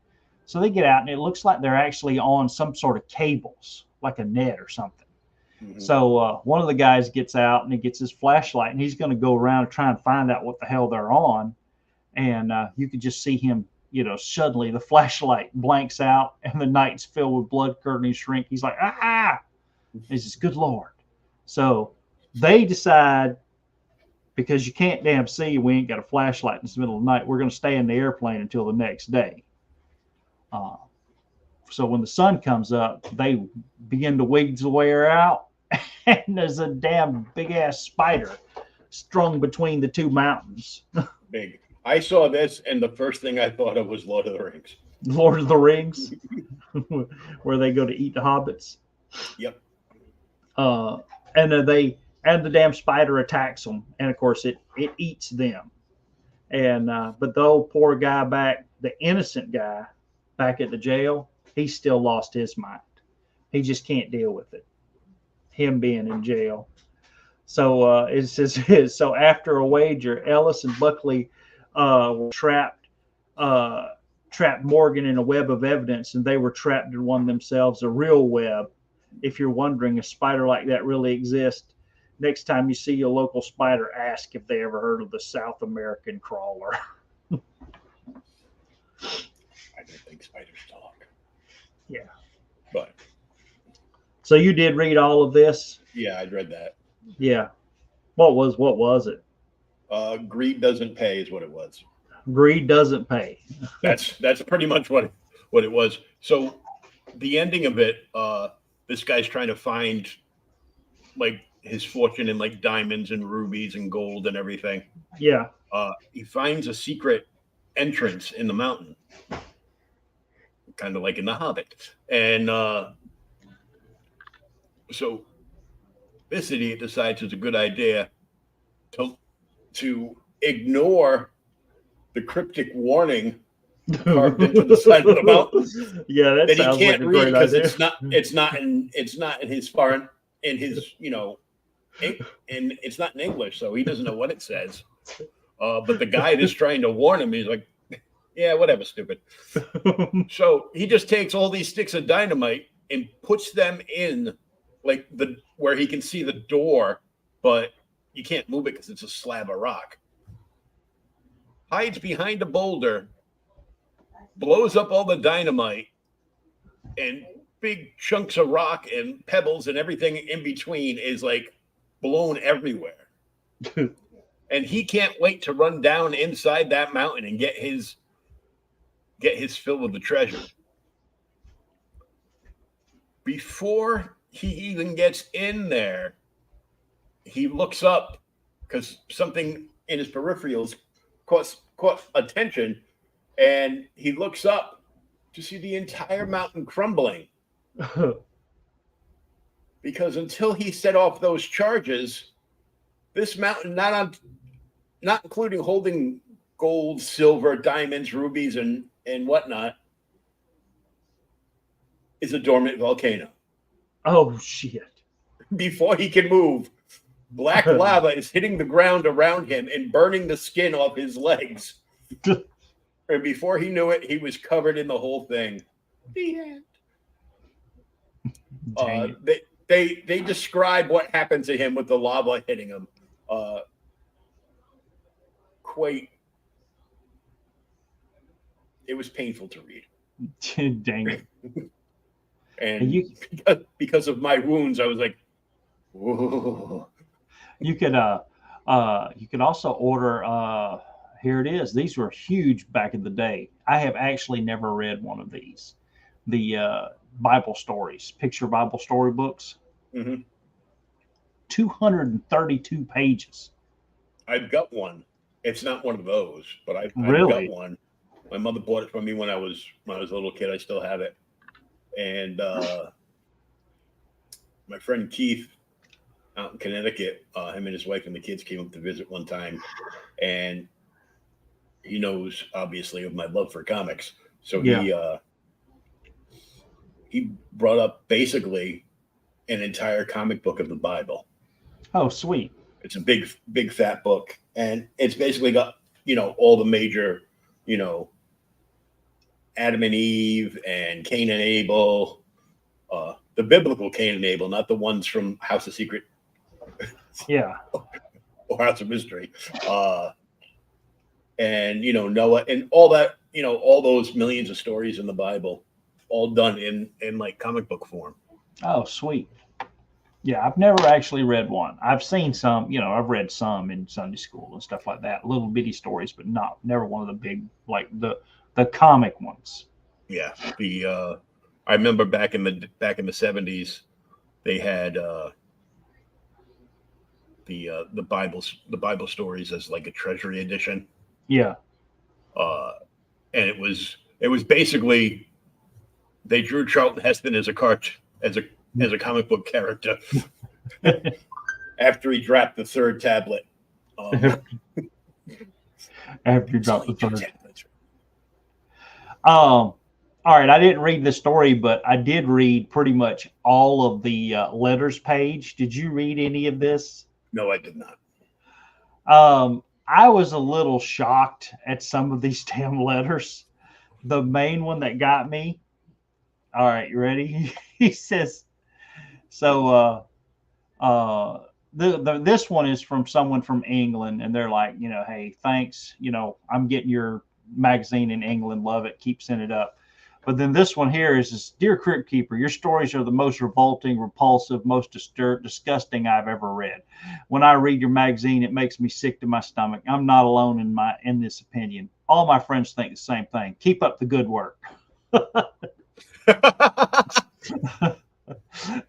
So they get out, and it looks like they're actually on some sort of cables, like a net or something. Mm-hmm. So one of the guys gets out, and he gets his flashlight, and he's going to go around and try and find out what the hell they're on. And you could just see him, suddenly the flashlight blanks out, and the night's filled with blood curdling shrink. He's like, ah! He says, good Lord. So they decide, because you can't damn see, we ain't got a flashlight in the middle of the night, we're going to stay in the airplane until the next day. So when the sun comes up, they begin to wiggle the way out, and there's a damn big-ass spider strung between the two mountains. Big. I saw this, and the first thing I thought of was Lord of the Rings. Lord of the Rings, where they go to eat the hobbits. Yep. And the damn spider attacks them, and of course it eats them. And but the old poor guy back, the innocent guy back at the jail, he's still lost his mind. He just can't deal with it, him being in jail. So it says, so after a wager, Ellis and Buckley were trapped Morgan in a web of evidence, and they were trapped in one themselves, a real web. If you're wondering if a spider like that really exists, next time you see a local spider, ask if they ever heard of the South American crawler. I don't think spiders talk. Yeah. But. So you did read all of this? Yeah, I read that. Yeah. What was it? Greed doesn't pay is what it was. Greed doesn't pay. That's pretty much what it was. So the ending of it, this guy's trying to find like his fortune in like diamonds and rubies and gold and everything. Yeah. He finds a secret entrance in the mountain, kind of like in The Hobbit. And so this idiot decides it's a good idea to ignore the cryptic warning carved into the side of the mountain. Yeah, that he can't like read because idea. it's not in his foreign, in his and it's not in English, so he doesn't know what it says. But the guy that's trying to warn him, he's like, yeah, whatever, stupid. So he just takes all these sticks of dynamite and puts them in like where he can see the door, but you can't move it because it's a slab of rock. Hides behind a boulder, blows up all the dynamite, and big chunks of rock and pebbles and everything in between is like blown everywhere. And he can't wait to run down inside that mountain and get his fill of the treasure. Before he even gets in there, he looks up because something in his peripherals caught attention, and he looks up to see the entire mountain crumbling. Because until he set off those charges, this mountain, not including holding gold, silver, diamonds, rubies, and whatnot, is a dormant volcano. Oh, shit. Before he can move, black lava is hitting the ground around him and burning the skin off his legs. And before he knew it, he was covered in the whole thing. The end. They describe what happened to him with the lava hitting him. It was painful to read. Dang it. And because of my wounds, I was like, whoa. You could also order here it is. These were huge back in the day. I have actually never read one of these. The Bible stories, picture Bible story books. Mm-hmm. 232 pages. I've got one. It's not one of those, but I've Really? got one. My mother bought it for me when I was a little kid. I still have it. And my friend Keith out in Connecticut, him and his wife and the kids came up to visit one time, and he knows obviously of my love for comics. So he brought up basically an entire comic book of the Bible. Oh, sweet. It's a big fat book, and it's basically got, all the major, Adam and Eve and Cain and Abel, the biblical Cain and Abel, not the ones from House of Secret. Yeah. Or House of Mystery. And, Noah and all that, all those millions of stories in the Bible, all done in like comic book form. Oh, sweet. Yeah, I've never actually read one. I've seen some, I've read some in Sunday school and stuff like that, little bitty stories, but never one of the big, like the comic ones. Yeah, I remember back in the 70s, they had the Bible stories as like a treasury edition. Yeah. And it was basically they drew Charlton Heston as a comic book character after he dropped the third tablet. After he dropped the third. All right, I didn't read the story, but I did read pretty much all of the letters page. Did you read any of this? No, I did not. I was a little shocked at some of these damn letters. The main one that got me. All right, you ready? He says, so this one is from someone from England, and they're like, hey, thanks. I'm getting your magazine in England. Love it. Keep sending it up. But then this one here is, Dear Crypt Keeper, your stories are the most revolting, repulsive, most disgusting I've ever read. When I read your magazine, it makes me sick to my stomach. I'm not alone in this opinion. All my friends think the same thing. Keep up the good work.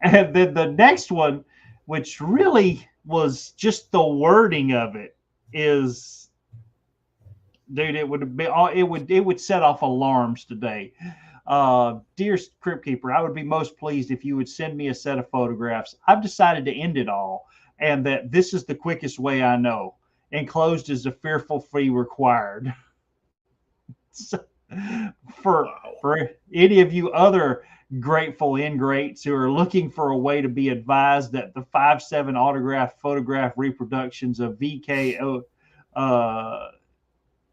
And then the next one, which really was just the wording of it, is, dude, it would set off alarms today. Dear Crypt Keeper, I would be most pleased if you would send me a set of photographs. I've decided to end it all, and that this is the quickest way I know. Enclosed is a fearful fee required. So, for any of you other grateful ingrates who are looking for a way to be advised that the 5/7 autographed photograph reproductions of VK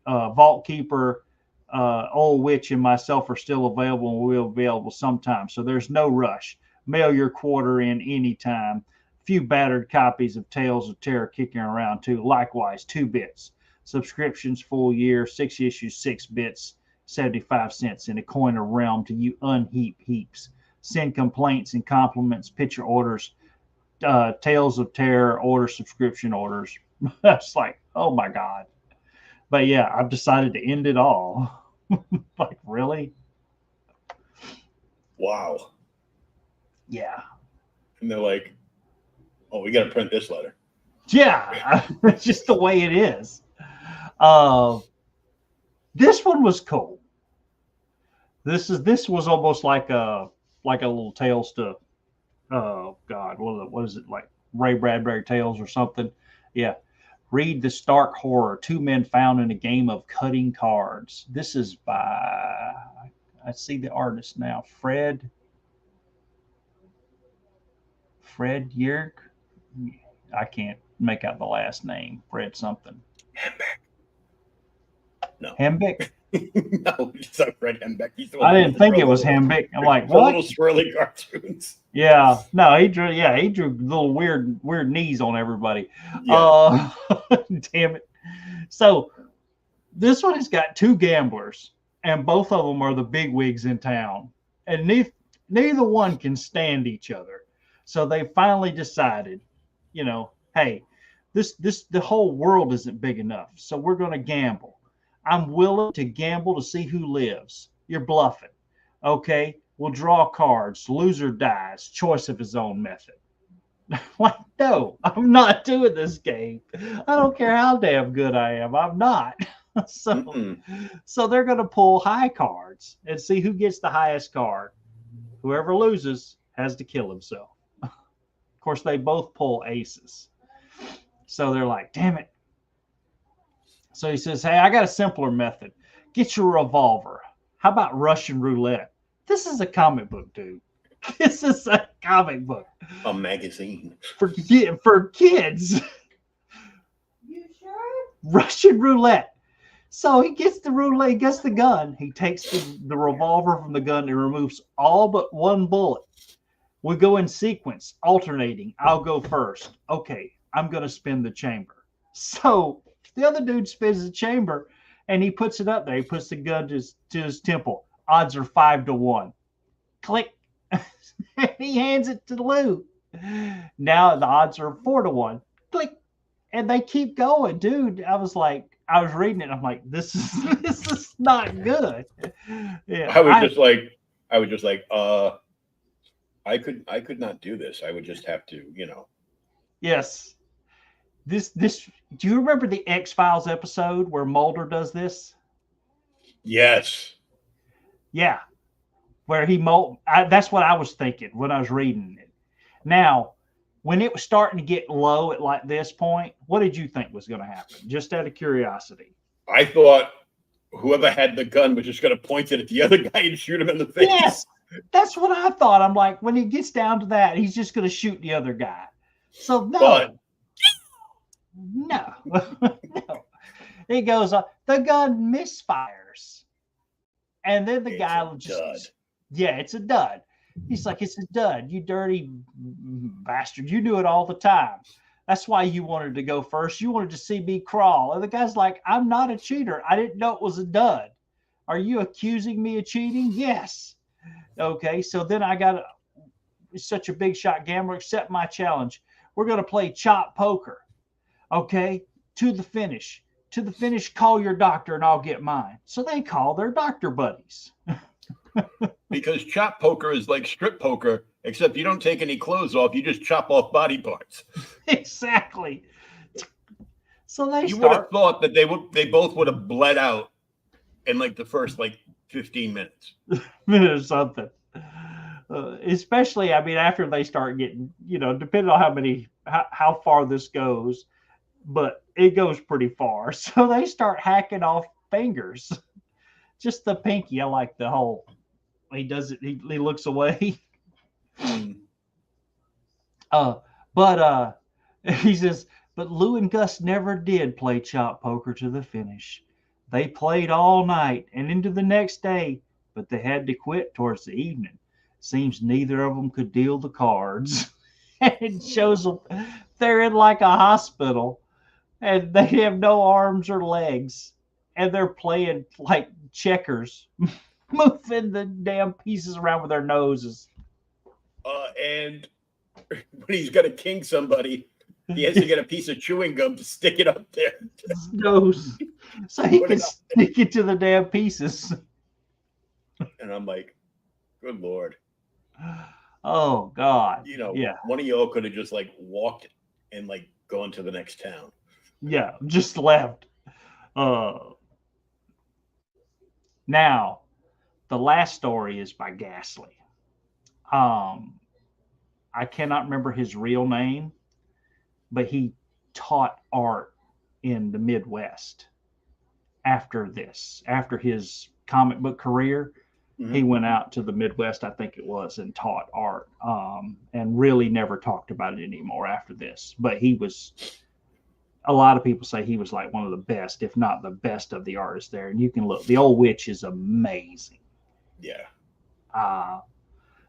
Vault Keeper, Old Witch, and myself are still available and will be available sometime. So there's no rush. Mail your quarter in anytime. Few battered copies of Tales of Terror kicking around too. Likewise, 2 bits. Subscriptions full year, 6 issues, 6 bits, 75 cents in a coin of realm to you unheap heaps. Send complaints and compliments, picture orders, Tales of Terror order, subscription orders. It's like, oh my God. But yeah, I've decided to end it all. Like, really? Wow. Yeah. And they're like, oh, we got to print this letter. Yeah. It's just the way it is. This one was cool. This was almost like a little Tales to, oh God, what is it, like Ray Bradbury Tales or something? Yeah. Read the stark horror. 2 men found in a game of cutting cards. This is by, I see the artist now, Fred Yerg. I can't make out the last name. Fred something. No. Hembeck? No, it's not Fred Hembeck. I didn't think it was Hembeck. I'm like, what? Little swirly cartoons. Yeah, no, he drew little weird knees on everybody. Yeah. Damn it. So this one has got 2 gamblers, and both of them are the bigwigs in town, and neither one can stand each other. So they finally decided, hey, The whole world isn't big enough, so we're going to gamble. I'm willing to gamble to see who lives. You're bluffing. Okay, we'll draw cards. Loser dies. Choice of his own method. Like, no, I'm not doing this game. I don't care how damn good I am. I'm not. So they're going to pull high cards and see who gets the highest card. Whoever loses has to kill himself. Of course, they both pull aces. So they're like, damn it. So he says, hey, I got a simpler method. Get your revolver. How about Russian roulette? This is a comic book, dude. This is a comic book. A magazine. For kids. You sure? Russian roulette. So he gets the roulette, he gets the gun. He takes the revolver from the gun and removes all but one bullet. We go in sequence, alternating. I'll go first. Okay, I'm going to spin the chamber. So the other dude spins the chamber and he puts it up there. He puts the gun to his temple. Odds are 5-1. Click. And he hands it to Lou. Now the odds are 4-1. Click. And they keep going, dude. I was reading it. And I'm like, this is not good. Yeah. I was just like, I could not do this. I would just have to, Yes. This. Do you remember the X-Files episode where Mulder does this? Yes. Yeah. Where that's what I was thinking when I was reading it. Now, when it was starting to get low at like this point, what did you think was going to happen? Just out of curiosity. I thought whoever had the gun was just going to point it at the other guy and shoot him in the face. Yes, that's what I thought. I'm like, when he gets down to that, he's just going to shoot the other guy. So no. It goes on. The gun misfires. And then the guy will just... Yeah, it's a dud. He's like, it's a dud. You dirty bastard. You do it all the time. That's why you wanted to go first. You wanted to see me crawl. And the guy's like, I'm not a cheater. I didn't know it was a dud. Are you accusing me of cheating? Yes. Okay, so then I got such a big shot gambler. Accept my challenge. We're going to play chop poker. Okay, to the finish. To the finish, call your doctor and I'll get mine. So they call their doctor buddies. Because chop poker is like strip poker, except you don't take any clothes off. You just chop off body parts. Exactly. So you would have thought that they both would have bled out in like the first 15 minutes. Or something. Especially, I mean, after they start getting, depending on how far this goes, but it goes pretty far. So they start hacking off fingers. Just the pinky. I like the whole. He does it. He looks away. But he says, but Lou and Gus never did play chop poker to the finish. They played all night and into the next day, but they had to quit towards the evening. Seems neither of them could deal the cards. And it shows them they're in like a hospital and they have no arms or legs. And they're playing like checkers, moving the damn pieces around with their noses. And when he's going to king somebody, he has to get a piece of chewing gum to stick it up there. His nose. So he can stick it to the damn pieces. And I'm like, good Lord. Oh, God. One of y'all could have just walked and gone to the next town. Yeah, just left. Now, the last story is by Ghastly. I cannot remember his real name, but he taught art in the Midwest after this. After his comic book career, he went out to the Midwest, I think it was, and taught art, and really never talked about it anymore after this. But a lot of people say he was like one of the best, if not the best of the artists there. And you can look, the old witch is amazing. Yeah.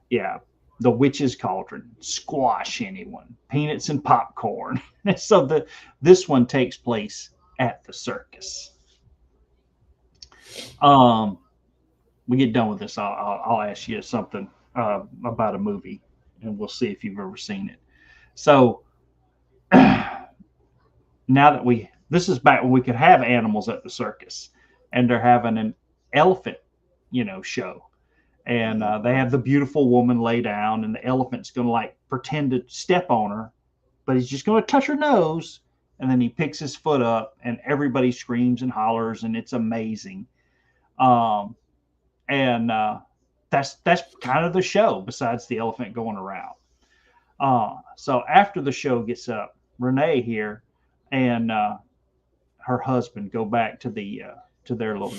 Yeah. The Witch's Cauldron, squash anyone, peanuts and popcorn. So this one takes place at the circus. We get done with this, I'll ask you something about a movie, and we'll see if you've ever seen it. So now that this is back when we could have animals at the circus, and they're having an elephant, show. And they have the beautiful woman lay down, and the elephant's going to like pretend to step on her, but he's just going to touch her nose. And then he picks his foot up, and everybody screams and hollers, and it's amazing. And that's kind of the show, besides the elephant going around. So after the show gets up, Renee here and her husband go back to their little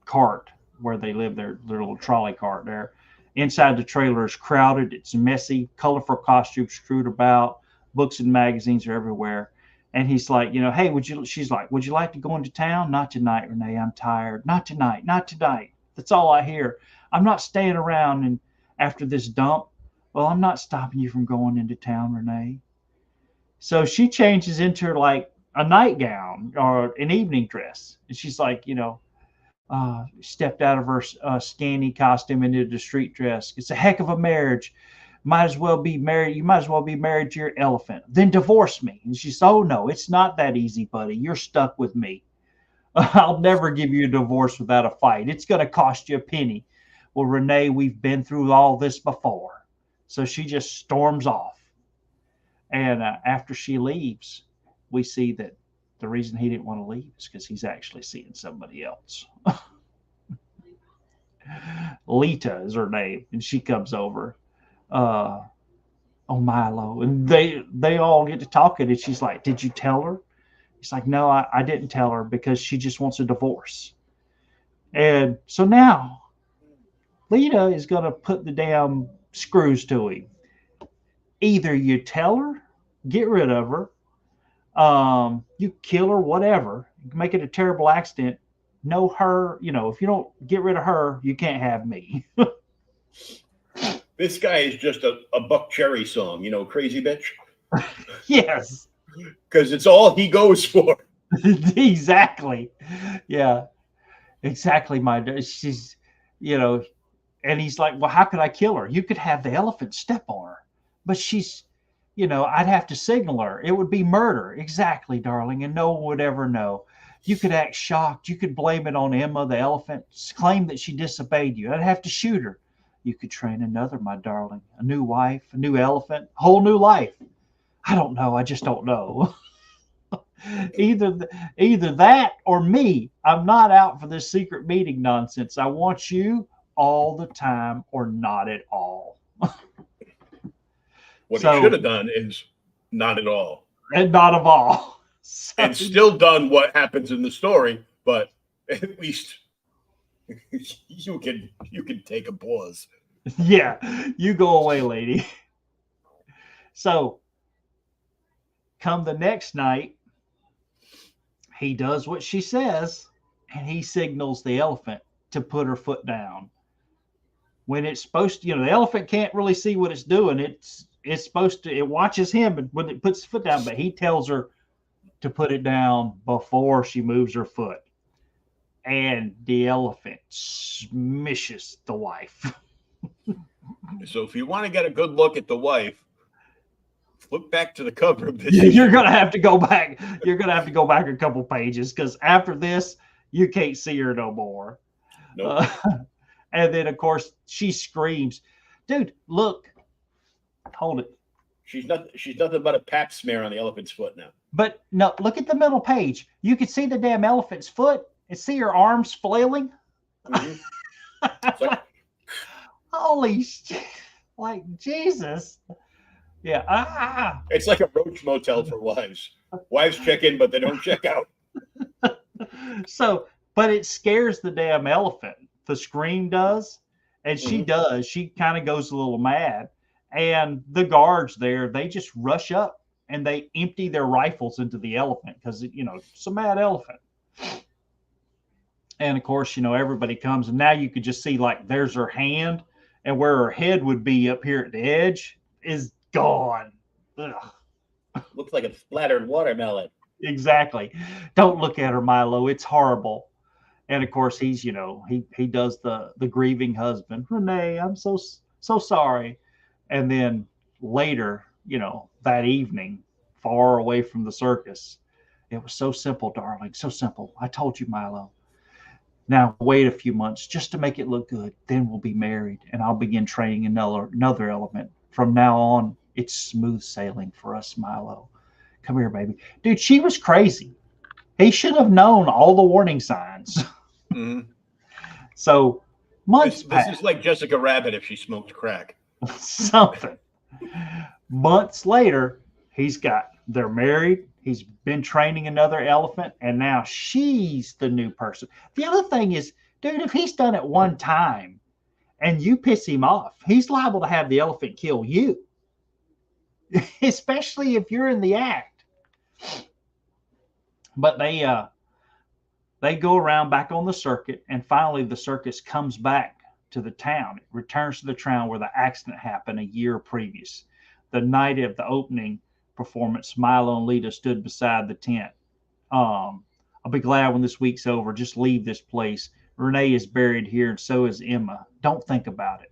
cart where they live, their little trolley cart there. Inside the trailer is crowded. It's messy, colorful costumes strewn about, books and magazines are everywhere. And he's like, hey, she's like, would you like to go into town? Not tonight, Renee. I'm tired. Not tonight. Not tonight. That's all I hear. I'm not staying around and after this dump. Well, I'm not stopping you from going into town, Renee. So she changes into like a nightgown or an evening dress. And she's like, stepped out of her scanty costume into the street dress. It's a heck of a marriage. Might as well be married. You might as well be married to your elephant. Then divorce me. And she said, oh, no, it's not that easy, buddy. You're stuck with me. I'll never give you a divorce without a fight. It's going to cost you a penny. Well, Renee, we've been through all this before. So she just storms off. And after she leaves, we see that the reason he didn't want to leave is because he's actually seeing somebody else. Lita is her name. And she comes over. Milo, and they all get to talking, and she's like, did you tell her? He's like, no, I didn't tell her because she just wants a divorce. And so now Lita is going to put the damn screws to him. Either you tell her, get rid of her, you kill her, whatever, make it a terrible accident. No, her, if you don't get rid of her, you can't have me. This guy is just a Buck Cherry song, crazy bitch. Yes. Because it's all he goes for. Exactly. Yeah. Exactly. She's, and he's like, well, how could I kill her? You could have the elephant step on her. But she's, I'd have to signal her. It would be murder. Exactly, darling. And no one would ever know. You could act shocked. You could blame it on Emma, the elephant, claim that she disobeyed you. I'd have to shoot her. You could train another, my darling, a new wife, a new elephant, a whole new life. I don't know. I just don't know. Either that or me. I'm not out for this secret meeting nonsense. I want you all the time or not at all. What he should have done is not at all. And not at all. And still done what happens in the story, but at least you can take a pause. Yeah, you go away, lady. So come the next night, he does what she says, and he signals the elephant to put her foot down. When it's supposed to, the elephant can't really see what it's doing. It's supposed to, it watches him when it puts the foot down, but he tells her to put it down before she moves her foot. And the elephant smishes the wife. So if you want to get a good look at the wife, flip back to the cover of this. You're going to have to go back. You're going to have to go back a couple pages because after this, you can't see her no more. Nope. And then, of course, she screams, dude, look, hold it. She's nothing but a pap smear on the elephant's foot now. But no, look at the middle page. You can see the damn elephant's foot and see her arms flailing. Mm-hmm. Holy shit. Like, Jesus. Yeah. It's like a roach motel for wives. Wives check in, but they don't check out. So, but it scares the damn elephant. The scream does. And she does. She kind of goes a little mad. And the guards there, they just rush up and they empty their rifles into the elephant because, it's a mad elephant. And of course, everybody comes and now you could just see like there's her hand and where her head would be up here at the edge is gone. Ugh. Looks like a splattered watermelon. Exactly. Don't look at her, Milo. It's horrible. And of course, he's, he does the grieving husband. Renee, I'm so sorry. And then later, that evening, far away from the circus, It was so simple, darling. So simple. I told you, Milo. Now wait a few months just to make it look good. Then we'll be married, and I'll begin training another element. From now on, it's smooth sailing for us, Milo. Come here, baby. Dude, she was crazy. He should have known all the warning signs. Mhm. So months This passed. is like Jessica Rabbit if she smoked crack. Something. Months later, they're married. He's been training another elephant, and now she's the new person. The other thing is, dude, if he's done it one time and you piss him off, he's liable to have the elephant kill you, especially if you're in the act. But they go around back on the circuit, and finally the circus comes back to the town. It returns to the town where the accident happened a year previous. The night of the opening performance, Milo and Lita stood beside the tent. I'll be glad when this week's over. Just leave this place. Renee is buried here, and so is Emma. Don't think about it.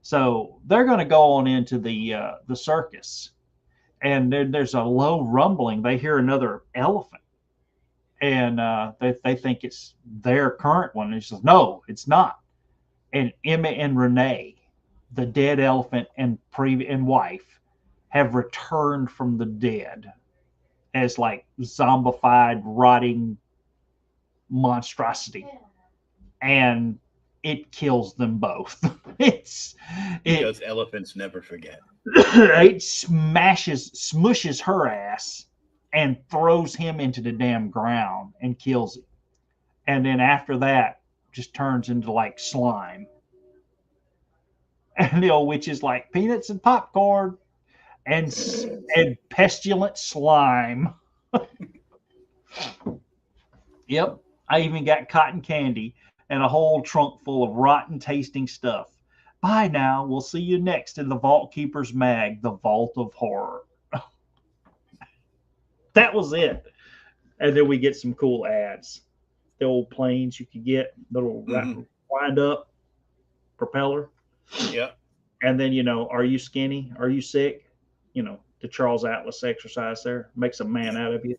So they're going to go on into the circus, and there's a low rumbling. They hear another elephant, and they think it's their current one. And he says, "No, it's not." And Emma and Renee, the dead elephant and wife, have returned from the dead as like zombified, rotting monstrosity, and it kills them both. Because elephants never forget. It smushes her ass and throws him into the damn ground and kills him. And then after that, just turns into like slime. And the old witch is like peanuts and popcorn and pestilent slime. Yep. I even got cotton candy and a whole trunk full of rotten tasting stuff. Bye now. We'll see you next in the Vault Keeper's Mag, the Vault of Horror. That was it. And then we get some cool ads. The old planes you could get, little wind up propeller. Yeah. And then, are you skinny? Are you sick? The Charles Atlas exercise there makes a man out of you.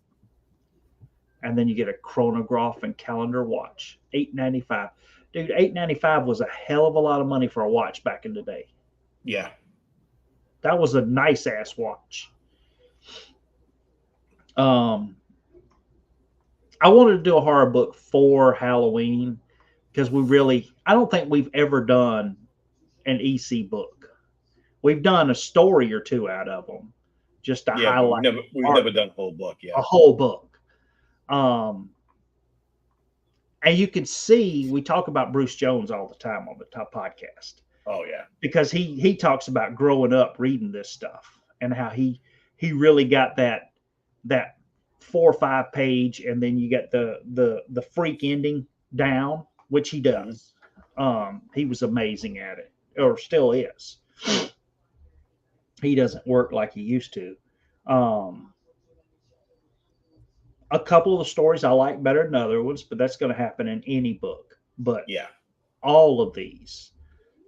And then you get a chronograph and calendar watch, $8.95. Dude, $8.95 was a hell of a lot of money for a watch back in the day. Yeah. That was a nice ass watch. I wanted to do a horror book for Halloween because I don't think we've ever done an EC book. We've done a story or two out of them, just to highlight. We've never done a whole book. Yeah, a whole book. And you can see we talk about Bruce Jones all the time on the top podcast. Oh yeah, because he talks about growing up reading this stuff and how he really got that 4 or 5 page, and then you get the freak ending down, which he does. He was amazing at it, or still is. He doesn't work like he used to. A couple of the stories I like better than other ones, but that's going to happen in any book. But yeah, all of these,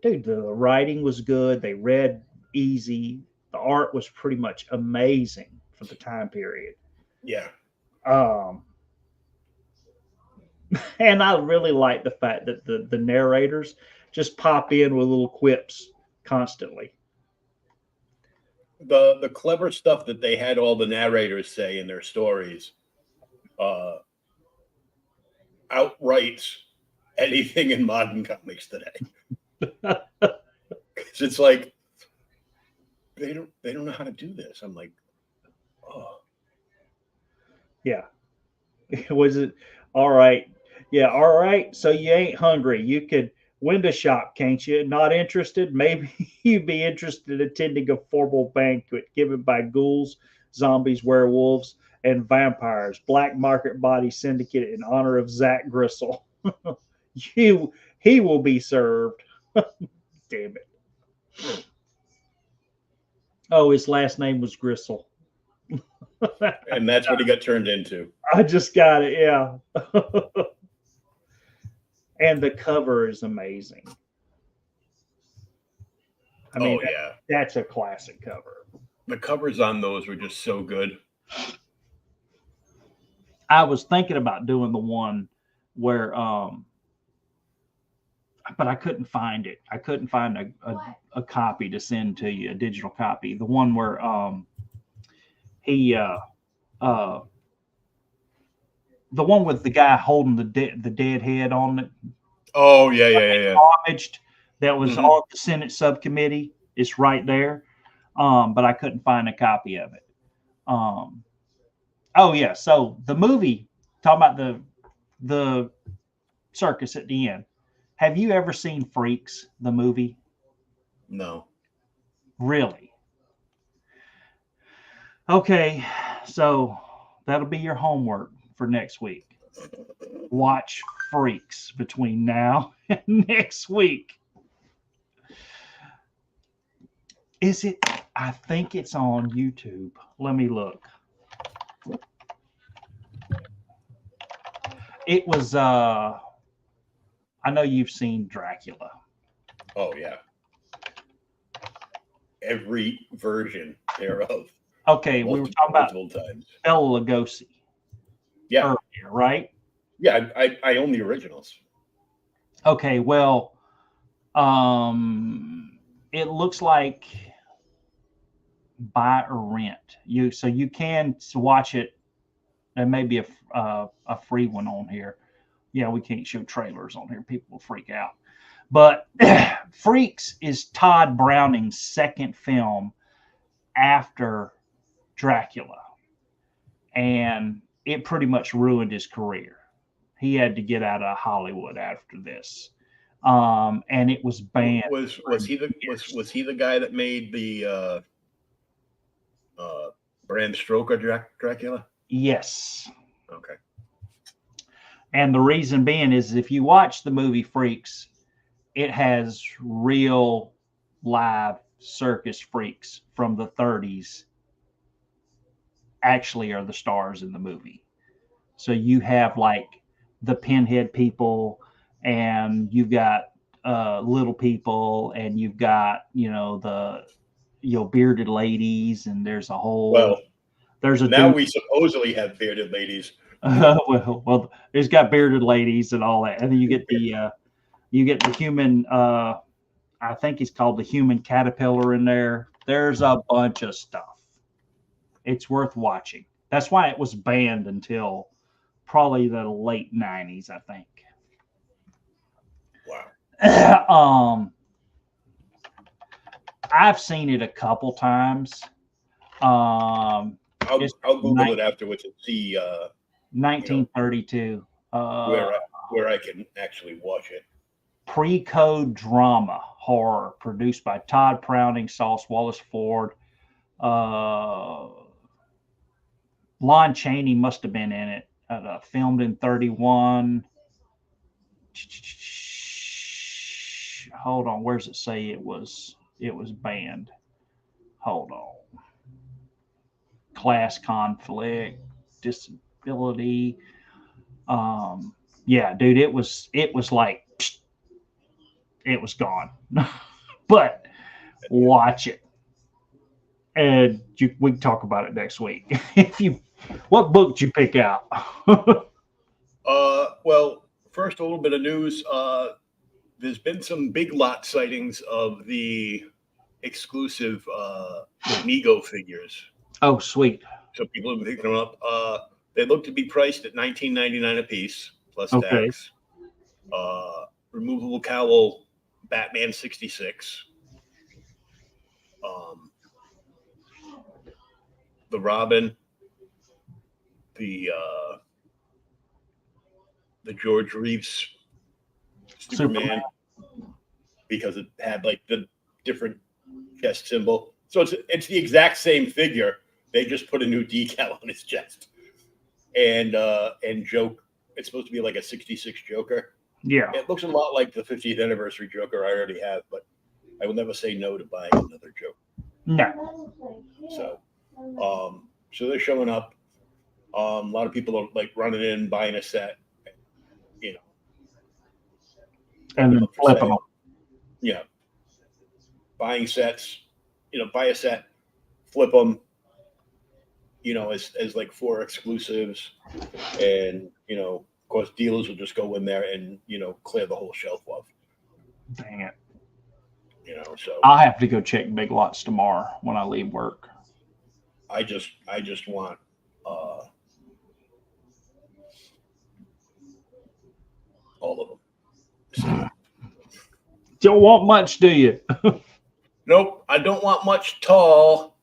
dude, the writing was good. They read easy. The art was pretty much amazing for the time period. Yeah. And I really like the fact that the narrators just pop in with little quips constantly. The clever stuff that they had all the narrators say in their stories outrights anything in modern comics today. It's like they don't know how to do this. I'm like, oh yeah. Was it all right? Yeah, all right. So you ain't hungry. You could window shop, can't you? Not interested? Maybe you'd be interested in attending a formal banquet given by ghouls, zombies, werewolves, and vampires. Black Market Body Syndicate in honor of Zach Gristle. He will be served. Damn it. Oh, his last name was Gristle. And that's what he got turned into. I just got it, yeah. And the cover is amazing. I mean, that's a classic cover. The covers on those were just so good. I was thinking about doing the one where, but I couldn't find it. I couldn't find a copy to send to you, a digital copy. The one where he uh the one with the guy holding the dead head on it, Oh yeah. homaged, that was Mhm. on the Senate subcommittee. It's right there. But I couldn't find a copy of it. Um, oh yeah, so the movie, talking about the circus at the end. Have you ever seen Freaks, the movie? No. Really? Okay, so that'll be your homework for next week. Watch Freaks between now and next week. Is it? I think it's on YouTube. Let me look. It was I know you've seen Dracula. Oh yeah. Every version thereof. Okay, we were talking about multiple times. Bela Lugosi Yeah. earlier, right? Yeah, I own the originals. Okay, well, it looks like buy or rent. So you can watch it. There may be a free one on here. Yeah, we can't show trailers on here. People will freak out. But Freaks is Todd Browning's second film after Dracula, and it pretty much ruined his career. He had to get out of Hollywood after this, and it was banned. Was he the guy that made the Bram Stoker Dracula? Yes. Okay. And the reason being is if you watch the movie Freaks, it has real live circus freaks from the 30s actually are the stars in the movie. So you have like the pinhead people, and you've got little people, and you've got, the bearded ladies, and there's a whole now we supposedly have bearded ladies. well, there's got bearded ladies and all that, and then you get the human. I think he's called the human caterpillar in there. There's a bunch of stuff. It's worth watching. That's why it was banned until probably the late 90s, I think. Wow. I've seen it a couple times. I'll Google it afterwards and see 1932. Where I can actually watch it. Pre-code drama horror produced by Todd Browning, Sauce Wallace Ford. Lon Chaney must have been in it. Filmed in 31. Hold on, where does it say it was banned? Hold on. Class conflict, disability. Yeah, dude, it was like it was gone. But watch it, and we can talk about it next week. What book did you pick out? Well, first, a little bit of news. There's been some big lot sightings of the exclusive Mego figures. Oh, sweet. So people have been picking them up. They look to be priced at $19.99 a piece plus tax. Removable cowl Batman 66. The Robin. The George Reeves Superman, because it had like the different chest symbol. So it's the exact same figure. They just put a new decal on his chest. And Joke, it's supposed to be like a 66 Joker. Yeah. It looks a lot like the 50th anniversary Joker I already have, but I will never say no to buying another Joker. No. So they're showing up. A lot of people are like running in, buying a set, and then flipping them. Yeah. Buying sets, buy a set, flip them, as like 4 exclusives, and of course dealers will just go in there and clear the whole shelf off. Dang it. So I'll have to go check Big Lots tomorrow when I leave work. I just want all of them. So, Don't want much, do you? nope, I don't want much tall.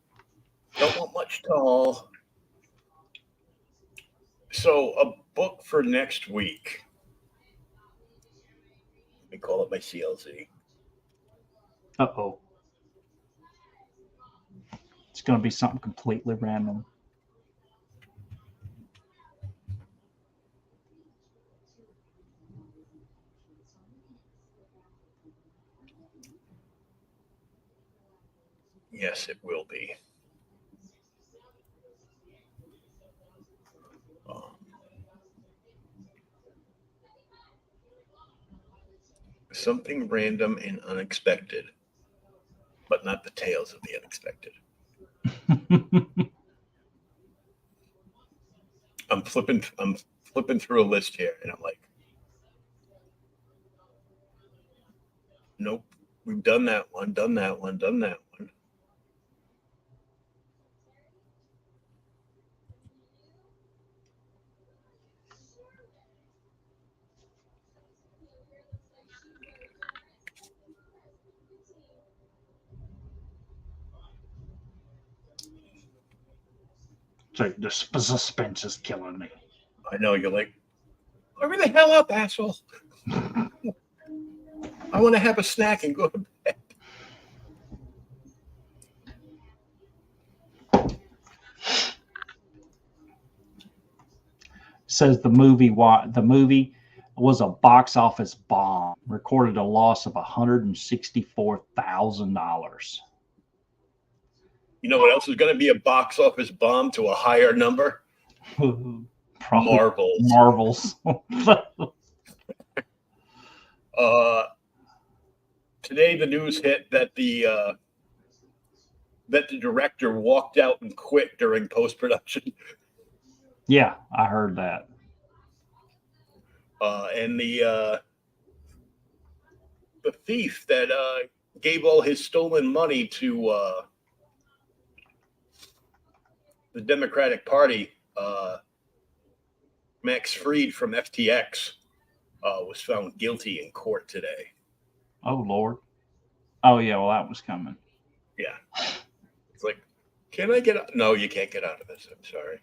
Don't want much tall. So a book for next week. Let me call it my CLZ. Uh-oh. It's going to be something completely random. Yes, it will be. Something random and unexpected, but not the tales of the unexpected. I'm flipping through a list here, and I'm like, nope, we've done that one, done that one, done that one. It's like the suspense is killing me. I know, you're like, hurry the hell up, asshole. I want to have a snack and go to bed. Says the movie was a box office bomb, recorded a loss of $164,000. You know what else is going to be a box office bomb to a higher number? Marvels. Today the news hit that the director walked out and quit during post-production. Yeah, I heard that. And the thief that gave all his stolen money to the Democratic Party, Max Fried from FTX, was found guilty in court today. Oh, Lord. Oh, yeah, well, that was coming. Yeah. It's like, can I get out? No, you can't get out of this. I'm sorry.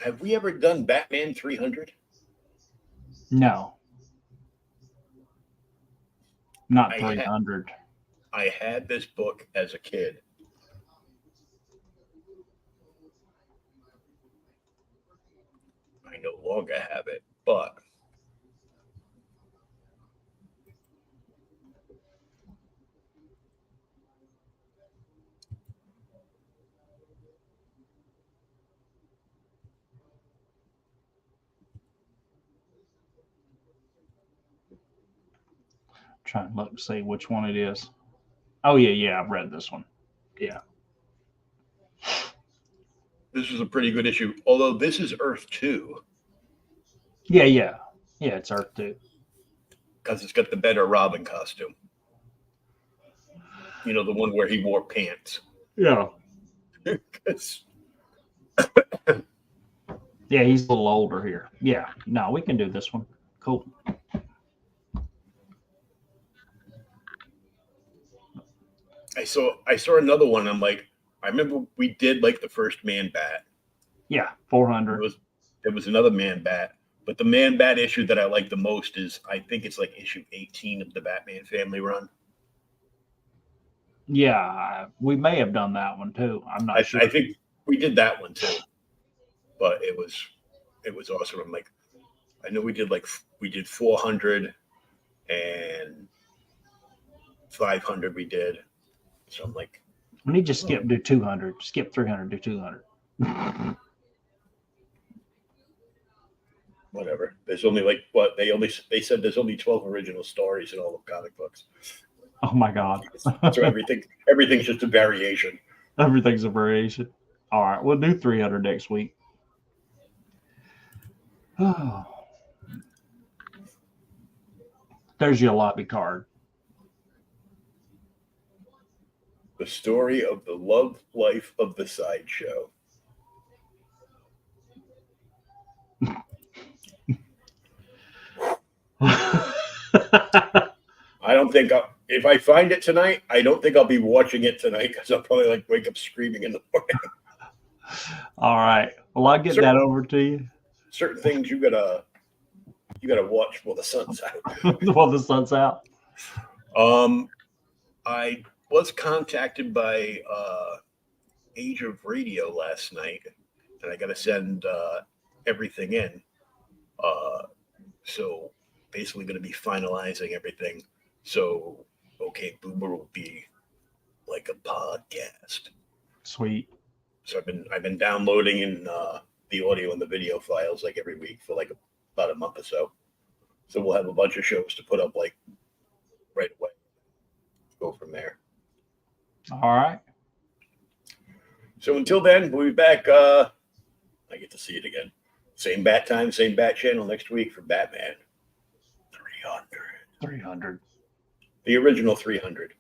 Have we ever done Batman 300? No. Not 300. I had this book as a kid. I no longer have it, but Try and look, see which one it is. Oh, yeah, I've read this one. Yeah. this was a pretty good issue. Although this is Earth 2. Yeah. Yeah, it's Earth 2. Because it's got the better Robin costume. You know, the one where he wore pants. Yeah. Yeah, he's a little older here. Yeah. No, we can do this one. Cool. I saw another one. I'm like, I remember we did like the first Man Bat. Yeah, 400. There was another Man Bat, but the Man Bat issue that I like the most is, I think it's like issue 18 of the Batman Family Run. Yeah, we may have done that one too. I'm not sure. I think we did that one too, but it was awesome. I'm like, I know we did 400 and 500 we did. So I'm like, we need to skip, do 200, skip 300, do 200. Whatever. There's only they said there's only 12 original stories in all of comic books. Oh my God. So everything's just a variation. Everything's a variation. All right, we'll do 300 next week. Oh. There's your lobby card. The story of the love life of the sideshow. I don't think if I find it tonight, I don't think I'll be watching it tonight because I'll probably like wake up screaming in the morning. All right. Well, I'll get that over to you. Certain things you gotta watch while the sun's out. While the sun's out. I was contacted by Age of Radio last night, and I got to send everything in. So basically, going to be finalizing everything. So, okay, Boomer will be like a podcast. Sweet. So I've been downloading in the audio and the video files like every week for like about a month or so. So we'll have a bunch of shows to put up like right away. Go from there. All right. So until then, we'll be back. I get to see it again. Same bat time, same bat channel next week for Batman 300. 300. The original 300.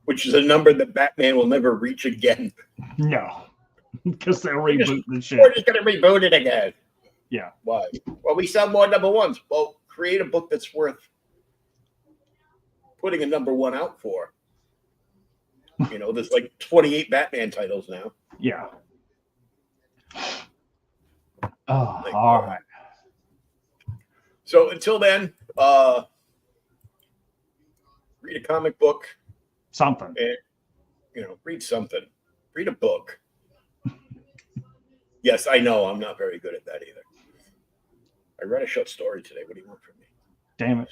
Which is a number that Batman will never reach again. No. Because they'll reboot the shit. We're just going to reboot it again. Yeah. Why? Well, we sell more number ones. Well, create a book that's worth putting a number one out for. You know, there's like 28 Batman titles now. Yeah. Oh, like, all right. So until then, read a comic book. Something. And, read something. Read a book. Yes, I know. I'm not very good at that either. I read a short story today. What do you want from me? Damn it.